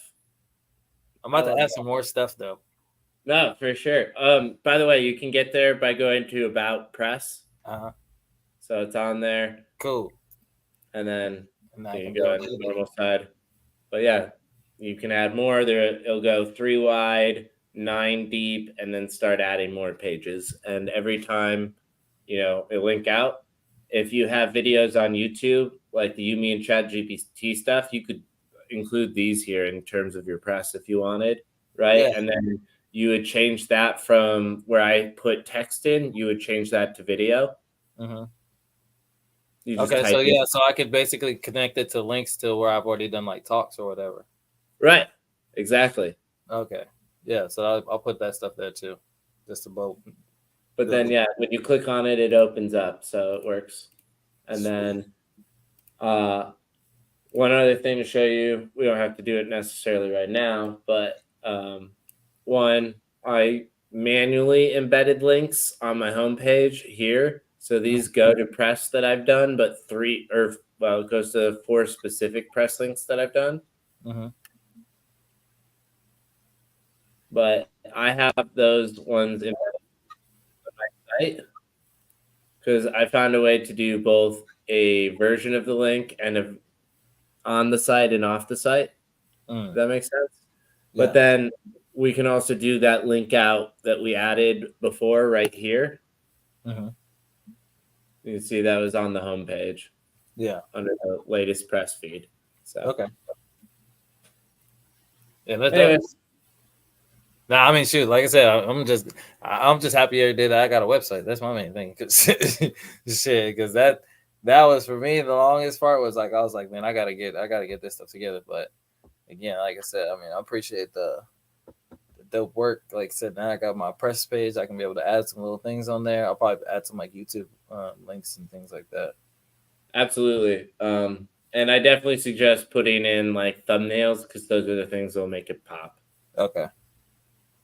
I'm about to add some more stuff though. No, for sure. By the way, you can get there by going to About Press. Uh-huh. So it's on there. Cool. And then And you can go on the normal side. But yeah, you can add more. There it'll go 3 wide, 9 deep, and then start adding more pages. And every time, it link out. If you have videos on YouTube, like the Yumi and ChatGPT stuff, you could include these here in terms of your press if you wanted, right? Yeah. And then you would change that from where I put text in, you would change that to video. Mm-hmm. Okay, so I could basically connect it to links to where I've already done like talks or whatever. Right, exactly. Okay, yeah, so I'll put that stuff there too, just about. But then, yeah, when you click on it, it opens up, so it works. And then, one other thing to show you, we don't have to do it necessarily right now, but one, I manually embedded links on my homepage here. So these go to press that I've done, but it goes to 4 specific press links that I've done. Mm-hmm. But I have those ones embedded on my site because I found a way to do both a version of the link and on the site and off the site. Does that make sense? Yeah. But then we can also do that link out that we added before right here. Mm-hmm. You can see that was on the homepage. Yeah. Under the latest press feed. So okay. Yeah, that's anyways. I mean, shoot, like I said, I'm just happy every day that I got a website. That's my main thing. Because that was for me the longest part was like I was like, man, I gotta get this stuff together. But again, like I said, I mean, I appreciate the dope work. Like I said, now I got my press page. I can be able to add some little things on there. I'll probably add some like YouTube links and things like that. Absolutely. And I definitely suggest putting in like thumbnails because those are the things that'll make it pop. Okay.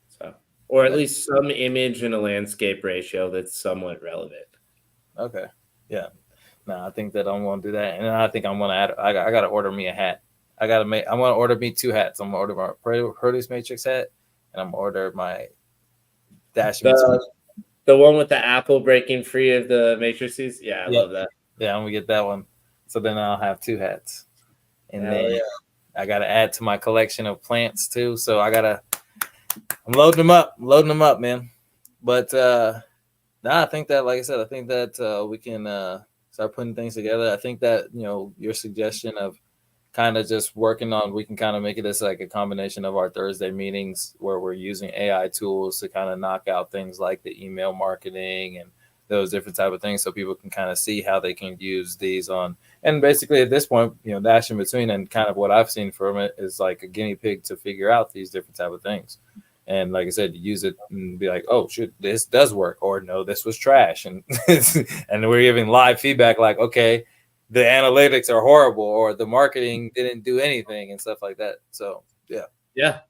So, or at least some image in a landscape ratio that's somewhat relevant. Okay. Yeah. No, I think that I'm going to do that, and I think I'm going to add. I got to order me a hat. I'm going to order me 2 hats. I'm going to order my Produce Matrix hat, and I'm going to order my Dash. The one with the apple breaking free of the matrices. Yeah, I love that. Yeah, I'm going to get that one. So then I'll have 2 hats, and then I got to add to my collection of plants too. So I'm loading them up, man. But No, I think that, like I said, I think that we can start putting things together. I think that, your suggestion of kind of just working on, we can kind of make it as like a combination of our Thursday meetings where we're using AI tools to kind of knock out things like the email marketing and those different type of things, so people can kind of see how they can use these on. And basically at this point, dash in between, and kind of what I've seen from it is like a guinea pig to figure out these different type of things. And like I said, use it and be like, oh shit, this does work, or no, this was trash. And and we're giving live feedback like, okay, the analytics are horrible, or the marketing didn't do anything, and stuff like that. So yeah. Yeah.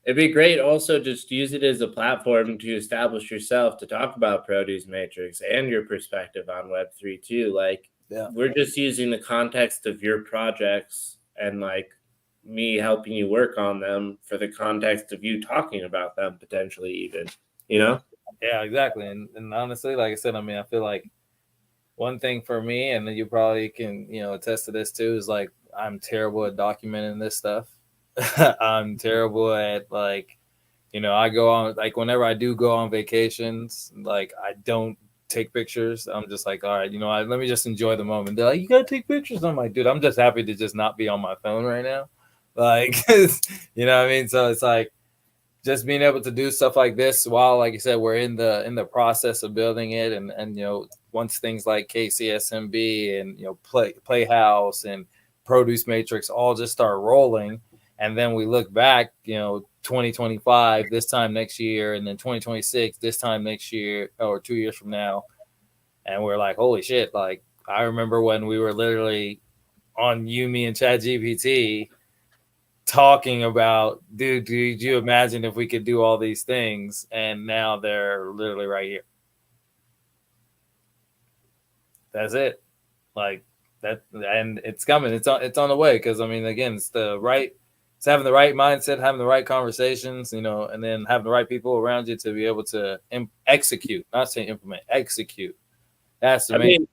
It'd be great also just use it as a platform to establish yourself to talk about Produce Matrix and your perspective on Web3 too. Like, Yeah. we're just using the context of your projects and like me helping you work on them for the context of you talking about them potentially even, you know? Yeah, exactly. And honestly, like I said, I mean, I feel like one thing for me, and you probably can, attest to this too, is like I'm terrible at documenting this stuff. I'm terrible at like, I go on, like whenever I do go on vacations, like I don't take pictures. I'm just like, all right, let me just enjoy the moment. They're like, you gotta take pictures. I'm like, dude, I'm just happy to just not be on my phone right now. Like, you know what I mean? So it's like just being able to do stuff like this while, like you said, we're in the process of building it, and once things like KCSMB and Playhouse and Produce Matrix all just start rolling, and then we look back, 2025 this time next year, and then 2026 this time next year, or 2 years from now, and we're like, holy shit! Like I remember when we were literally on Yumi and ChatGPT talking about, dude, did you imagine if we could do all these things? And now they're literally right here. That's it. Like that, and it's coming. It's on the way. Because I mean, again, it's having the right mindset, having the right conversations, and then having the right people around you to be able to execute, not say implement, execute. That's the I main. mean,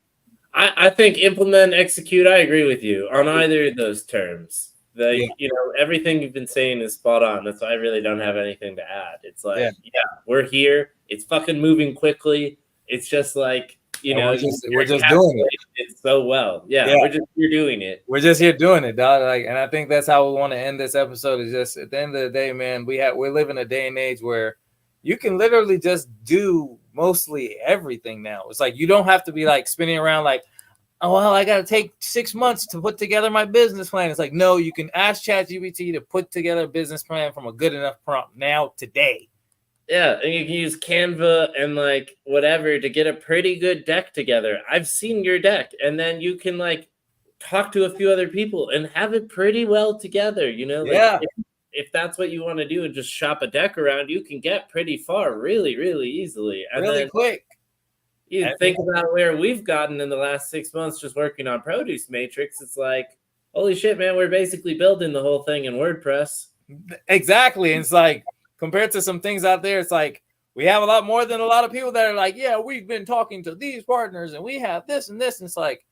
I think implement, execute, I agree with you on either of those terms. Yeah, Like, everything you've been saying is spot on. That's why I really don't have anything to add. It's yeah. like, yeah, we're here. It's fucking moving quickly. It's just like, And we're you just doing it. encapsulated it so well. Yeah, Yeah. you're doing it. We're just here doing it, dog. Like, and I think that's how we want to end this episode. Is just at the end of the day, man, we're living a day and age where you can literally just do mostly everything now. It's like you don't have to be like spinning around like, oh well, I got to take 6 months to put together my business plan. It's like, no, you can ask ChatGPT to put together a business plan from a good enough prompt now today. Yeah, and you can use Canva and like whatever to get a pretty good deck together. I've seen your deck, and then you can like talk to a few other people and have it pretty well together. Like Yeah, if that's what you want to do and just shop a deck around, you can get pretty far really, really easily. And really then quick. you And think about where we've gotten in the last 6 months just working on Produce Matrix. It's like, holy shit, man, we're basically building the whole thing in WordPress. exactly. And it's like compared to some things out there, it's like we have a lot more than a lot of people that are like, yeah, we've been talking to these partners and we have this and this. And it's like,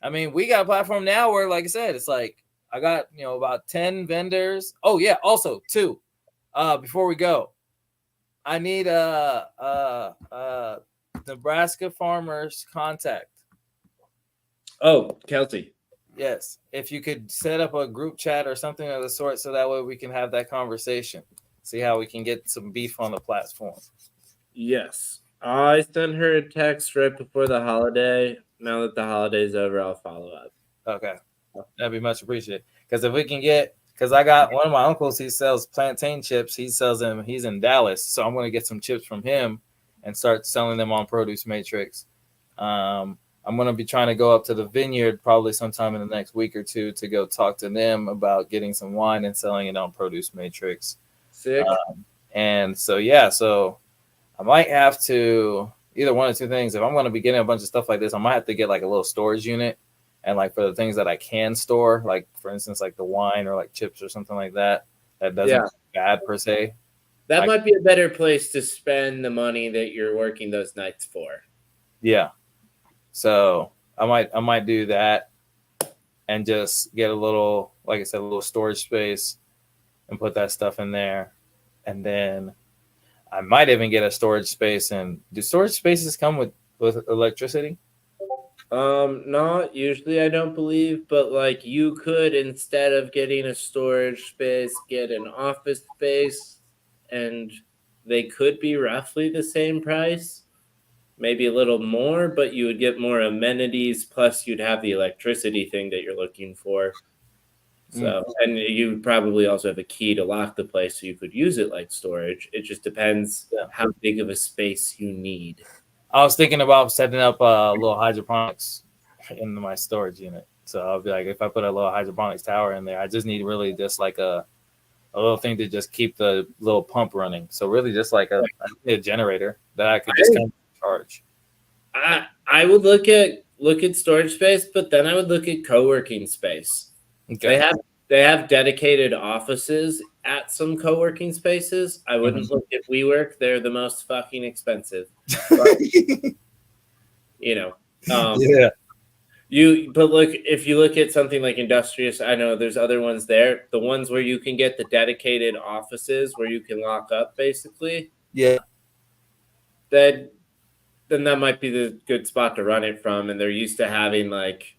I mean, we got a platform now where, like I said, it's like I got about 10 vendors. Oh yeah, also too. Before we go, I need a Nebraska farmers contact. Oh, Kelsey. Yes, if you could set up a group chat or something of the sort, so that way we can have that conversation, see how we can get some beef on the platform. Yes. I sent her a text right before the holiday. Now that the holiday's over, I'll follow up. Okay, that'd be much appreciated. Because if we can get, because I got one of my uncles, he sells plantain chips. He sells them. He's in Dallas, so I'm going to get some chips from him and start selling them on Produce Matrix. I'm going to be trying to go up to the vineyard probably sometime in the next week or two to go talk to them about getting some wine and selling it on Produce Matrix. Sick. And so, yeah, so I might have to either one of two things. If I'm going to be getting a bunch of stuff like this, I might have to get like a little storage unit. And like for the things that I can store, like for instance, like the wine or like chips or something like that, that doesn't bad per se. That might be a better place to spend the money that you're working those nights for. Yeah. So I might do that and just get a little, like I said, a little storage space and put that stuff in there. And then I might even get a storage space. And do storage spaces come with electricity? Not usually, I don't believe, but like you could, instead of getting a storage space, get an office space, and they could be roughly the same price, maybe a little more, but you would get more amenities, plus you'd have the electricity thing that you're looking for. Mm, So, and you probably also have a key to lock the place so you could use it like storage. It just depends yeah. how big of a space you need. I was thinking about setting up a little hydroponics in my storage unit. So I'll be like, if I put a little hydroponics tower in there, I just need really just like a little thing to just keep the little pump running. So really just like a generator that I could just kind of charge. I would look at storage space, but then I would look at co-working space. Okay. They have dedicated offices at some co-working spaces. I wouldn't look at WeWork; they're the most fucking expensive. But you know, um, Yeah. but look, if you look at something like Industrious, I know there's other ones there. The ones where you can get the dedicated offices where you can lock up, basically. Yeah. Then then that might be the good spot to run it from. And they're used to having like,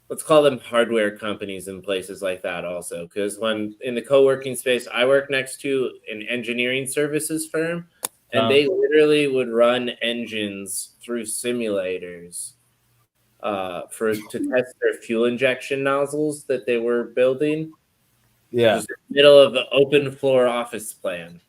let's call them hardware companies in places like that also. Because when in the co-working space, I work next to an engineering services firm, and they literally would run engines through simulators to test their fuel injection nozzles that they were building. Yeah. Just in the middle of the open floor office plan.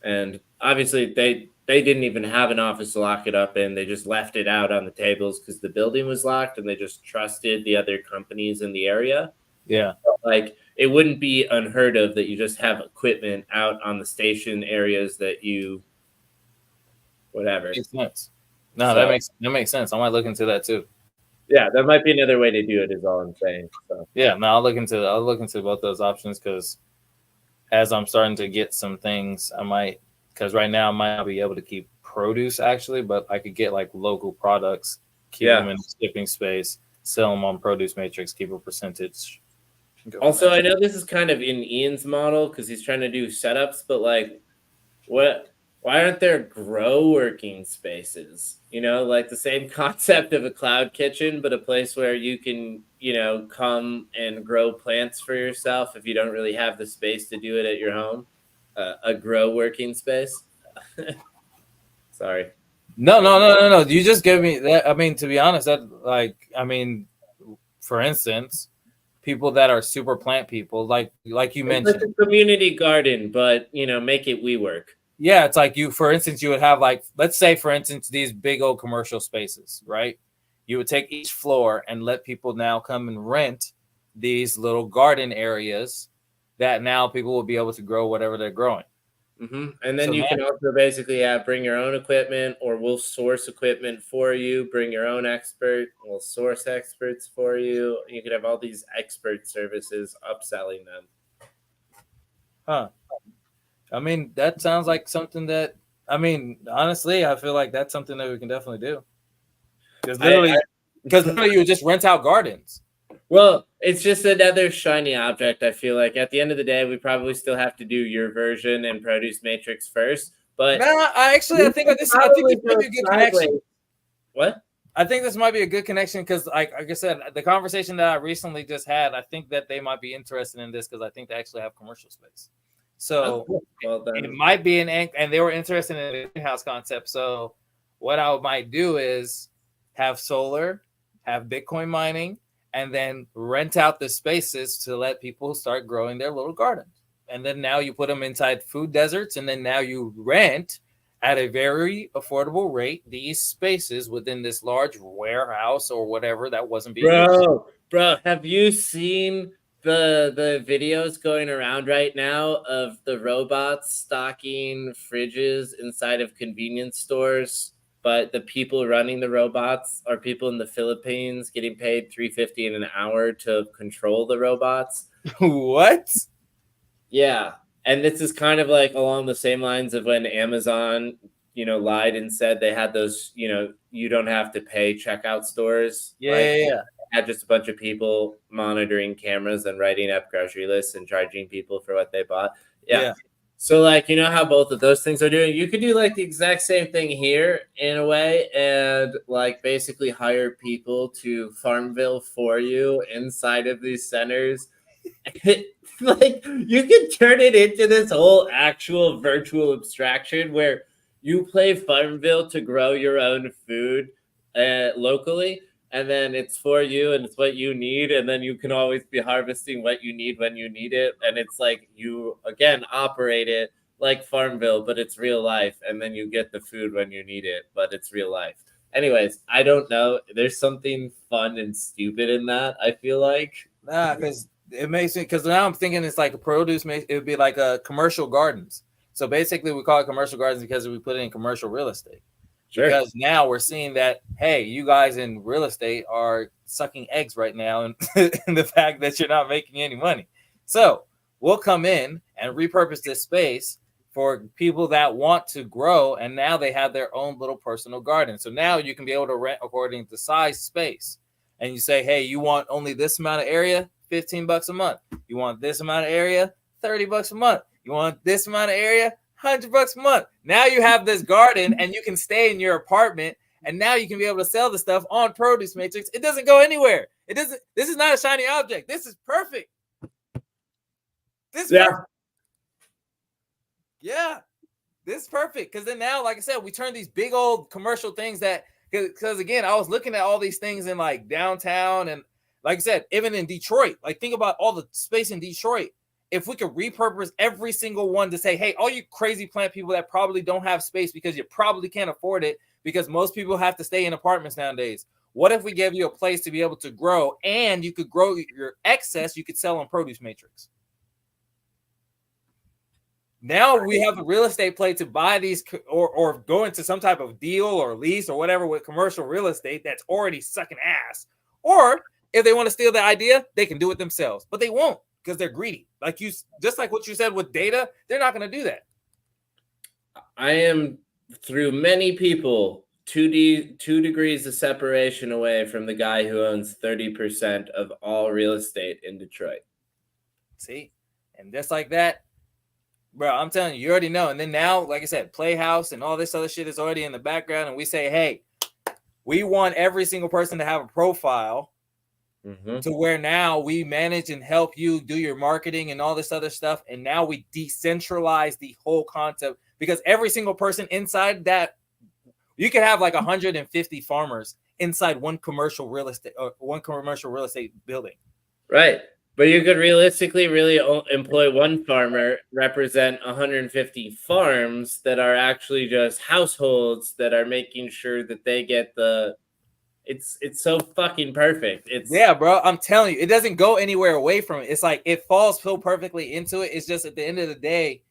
And obviously they didn't even have an office to lock it up in. They just left it out on the tables because the building was locked, and they just trusted the other companies in the area. Yeah. Like it wouldn't be unheard of that you just have equipment out on the station areas that you whatever. Makes sense. No, So, that makes sense. I might look into that too. yeah, that might be another way to do it, is all I'm saying. So Yeah, no, I'll look into both those options because as I'm starting to get some things, I might because right now I might not be able to keep produce actually, but I could get like local products, keep them in the shipping space, sell them on Produce Matrix, keep a percentage. Also, I know this is kind of in Ian's model because he's trying to do setups, but like what why aren't there grow working spaces? Like the same concept of a cloud kitchen, but a place where you can, come and grow plants for yourself if you don't really have the space to do it at your home. A grow working space. Sorry. No. You just gave me that. I mean, to be honest, for instance, people that are super plant people, like you It's like mentioned. a community garden, but make it WeWork. Yeah, it's like for instance, you would have like, let's say, for instance, these big old commercial spaces, right? You would take each floor and let people now come and rent these little garden areas that now people will be able to grow whatever they're growing. Mm-hmm. And then you can also basically bring your own equipment, or we'll source equipment for you. Bring your own expert. We'll source experts for you. You could have all these expert services, upselling them. Huh. I mean, that sounds like something that, honestly, I feel like that's something that we can definitely do. Because literally you would just rent out gardens. Well, it's just another shiny object, I feel like. At the end of the day, we probably still have to do your version and Produce Matrix first. But I think this might be a good connection. What? I think this might be a good connection because, like I said, the conversation that I recently just had, I think that they might be interested in this because I think they actually have commercial space. So it might be and they were interested in the greenhouse concept. So what I might do is have solar, have Bitcoin mining, and then rent out the spaces to let people start growing their little gardens. And then now you put them inside food deserts, and then now you rent at a very affordable rate these spaces within this large warehouse or whatever that wasn't being used. Bro, have you seen the videos going around right now of the robots stocking fridges inside of convenience stores? But the people running the robots are people in the Philippines getting paid $3.50 an hour to control the robots. What? Yeah. And this is kind of like along the same lines of when Amazon, lied and said they had those, you don't have to pay checkout stores. Yeah. Had just a bunch of people monitoring cameras and writing up grocery lists and charging people for what they bought. Yeah. So, like, you know how both of those things are doing? You could do like the exact same thing here in a way, and like basically hire people to Farmville for you inside of these centers. Like, you can turn it into this whole actual virtual abstraction where you play Farmville to grow your own food locally, and then it's for you and it's what you need, and then you can always be harvesting what you need when you need it, and it's like you again operate it like Farmville, but it's real life, and then you get the food when you need it, but it's real life. Anyways, I don't know. There's something fun and stupid in that, I feel like. Nah, because it makes me, because now I'm thinking it's like a produce, it would be like a commercial gardens. So basically, we call it commercial gardens because we put it in commercial real estate. Sure. Because now we're seeing that, hey, you guys in real estate are sucking eggs right now, and the fact that you're not making any money. So we'll come in and repurpose this space for people that want to grow, and now they have their own little personal garden. So now you can be able to rent according to size space. And you say, hey, you want only this amount of area, $15 a month. You want this amount of area, $30 a month. You want this amount of area, $100 a month. Now you have this garden and you can stay in your apartment, and now you can be able to sell the stuff on Produce Matrix. It doesn't go anywhere. This is not a shiny object. This is perfect. This is perfect. Yeah, this is perfect. Because then now, like I said, we turn these big old commercial things that, because again, I was looking at all these things in like downtown, and like I said, even in Detroit, like think about all the space in Detroit. If we could repurpose every single one to say, hey, all you crazy plant people that probably don't have space because you probably can't afford it, because most people have to stay in apartments nowadays. What if we gave you a place to be able to grow, and you could grow your excess, you could sell on Produce Matrix? Now we have a real estate play to buy these, or go into some type of deal or lease or whatever with commercial real estate that's already sucking ass. Or if they want to steal the idea, they can do it themselves, but they won't because they're greedy. Like you, just like what you said with data, they're not going to do that. I am, through many people, two degrees of separation away from the guy who owns 30% of all real estate in Detroit. See, and just like that, bro, I'm telling you, you already know. And then now, like I said, Playhouse and all this other shit is already in the background. And we say, hey, we want every single person to have a profile to where now we manage and help you do your marketing and all this other stuff. And now we decentralize the whole concept, because every single person inside that, you can have like 150 farmers inside one commercial real estate building. Right. But you could realistically really employ one farmer, represent 150 farms that are actually just households that are making sure that they get the. It's so fucking perfect. Yeah, bro. I'm telling you, it doesn't go anywhere away from it. It's like it falls so perfectly into it. It's just at the end of the day,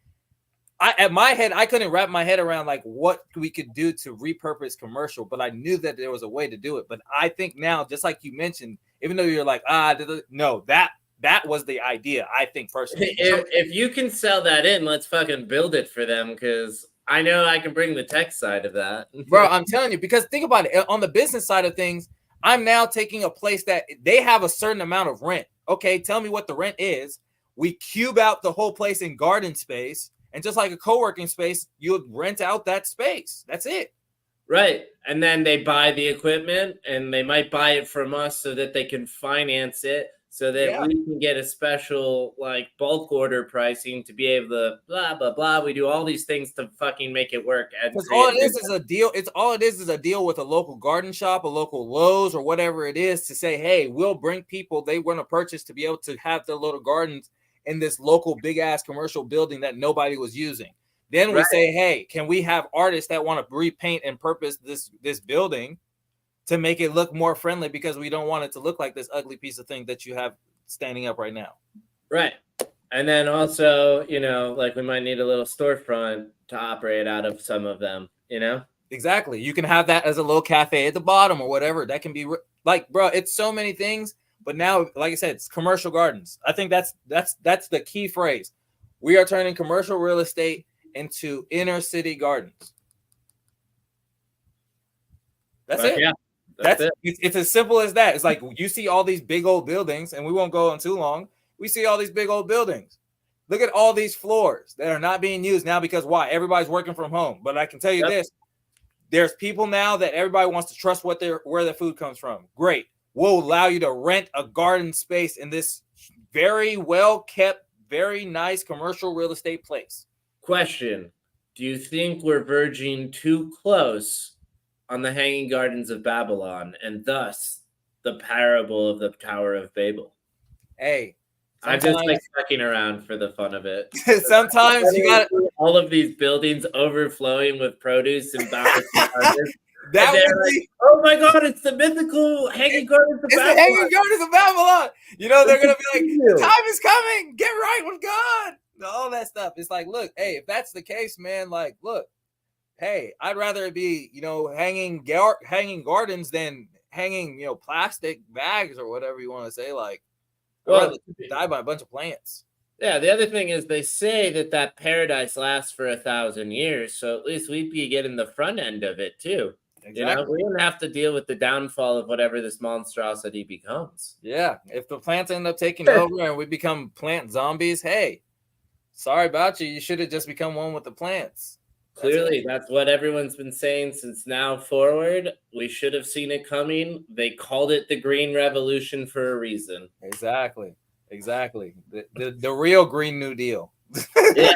I couldn't wrap my head around like what we could do to repurpose commercial, but I knew that there was a way to do it. But I think now, just like you mentioned, even though you're like, no, that was the idea, I think personally. If you can sell that in, let's fucking build it for them, because I know I can bring the tech side of that. Bro, I'm telling you, because think about it. On the business side of things, I'm now taking a place that they have a certain amount of rent. Okay, tell me what the rent is. We cube out the whole place in garden space. And just like a co-working space, you would rent out that space. That's it. Right. And then they buy the equipment, and they might buy it from us so that they can finance it, so that we can get a special like bulk order pricing to be able to blah, blah, blah. We do all these things to fucking make it work. Because all it is a deal. All it is a deal with a local garden shop, a local Lowe's, or whatever it is, to say, hey, we'll bring people they want to purchase to be able to have their little gardens in this local big ass commercial building that nobody was using. Then we say, hey, can we have artists that want to repaint and purpose this building to make it look more friendly, because we don't want it to look like this ugly piece of thing that you have standing up right now. Right. And then also, like we might need a little storefront to operate out of some of them, Exactly. You can have that as a little cafe at the bottom or whatever. That can be like, bro, it's so many things. But now, like I said, it's commercial gardens. I think that's the key phrase. We are turning commercial real estate into inner city gardens. That's it. Yeah. It's as simple as that. It's like you see all these big old buildings, and we won't go on too long. We see all these big old buildings. Look at all these floors that are not being used now because why? Everybody's working from home. But I can tell you this, there's people now that everybody wants to trust where their food comes from. Great. We'll allow you to rent a garden space in this very well kept, very nice commercial real estate place. Question. Do you think we're verging too close on the Hanging Gardens of Babylon and thus the parable of the Tower of Babel? Hey, I'm just like fucking around for the fun of it. sometimes you got all of these buildings overflowing with produce and bountiful harvest. that And would like, be oh my god, it's the mythical Hanging Gardens of it's Babylon. the Hanging Gardens of Babylon. You know, they're gonna be like, the time is coming. Get right with God. All that stuff. It's like, look, hey, if that's the case, man, like, look, hey, I'd rather it be, you know, hanging gardens than hanging, you know, plastic bags or whatever you want to say. Like, well, die by a bunch of plants. Yeah, the other thing is they say that paradise lasts for 1,000 years, so at least we'd be getting the front end of it too. Exactly. You know, we don't have to deal with the downfall of whatever this monstrosity becomes. Yeah, if the plants end up taking over and we become plant zombies, hey, sorry about you. You should have just become one with the plants. Clearly, that's what everyone's been saying since now forward. We should have seen it coming. They called it the Green Revolution for a reason. Exactly. The real Green New Deal. Yeah.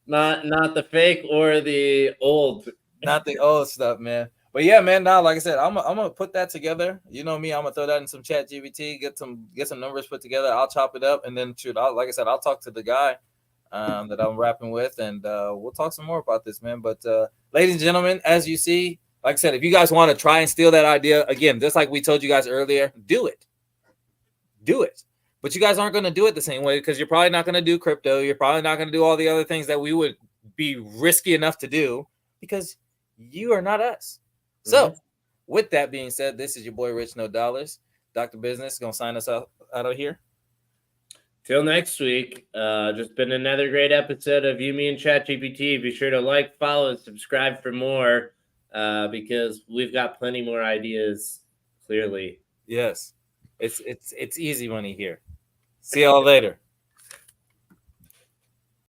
Not the fake or the old. Not the old stuff, man. But yeah, man, now like I said, I'm gonna put that together. You know me, I'm gonna throw that in some ChatGPT, get some numbers put together. I'll chop it up and then shoot. Like I said, I'll talk to the guy that I'm rapping with, and we'll talk some more about this, man. But ladies and gentlemen, as you see, like I said, if you guys want to try and steal that idea again, just like we told you guys earlier, do it. But you guys aren't going to do it the same way because you're probably not going to do crypto. You're probably not going to do all the other things that we would be risky enough to do because you are not us. So with that being said, this is your boy Rich No Dollars. Dr. Business is going to sign us out of here. Till next week. Just been another great episode of You, Me, and ChatGPT. Be sure to like, follow, and subscribe for more because we've got plenty more ideas, clearly. Yes. It's easy money here. See y'all later.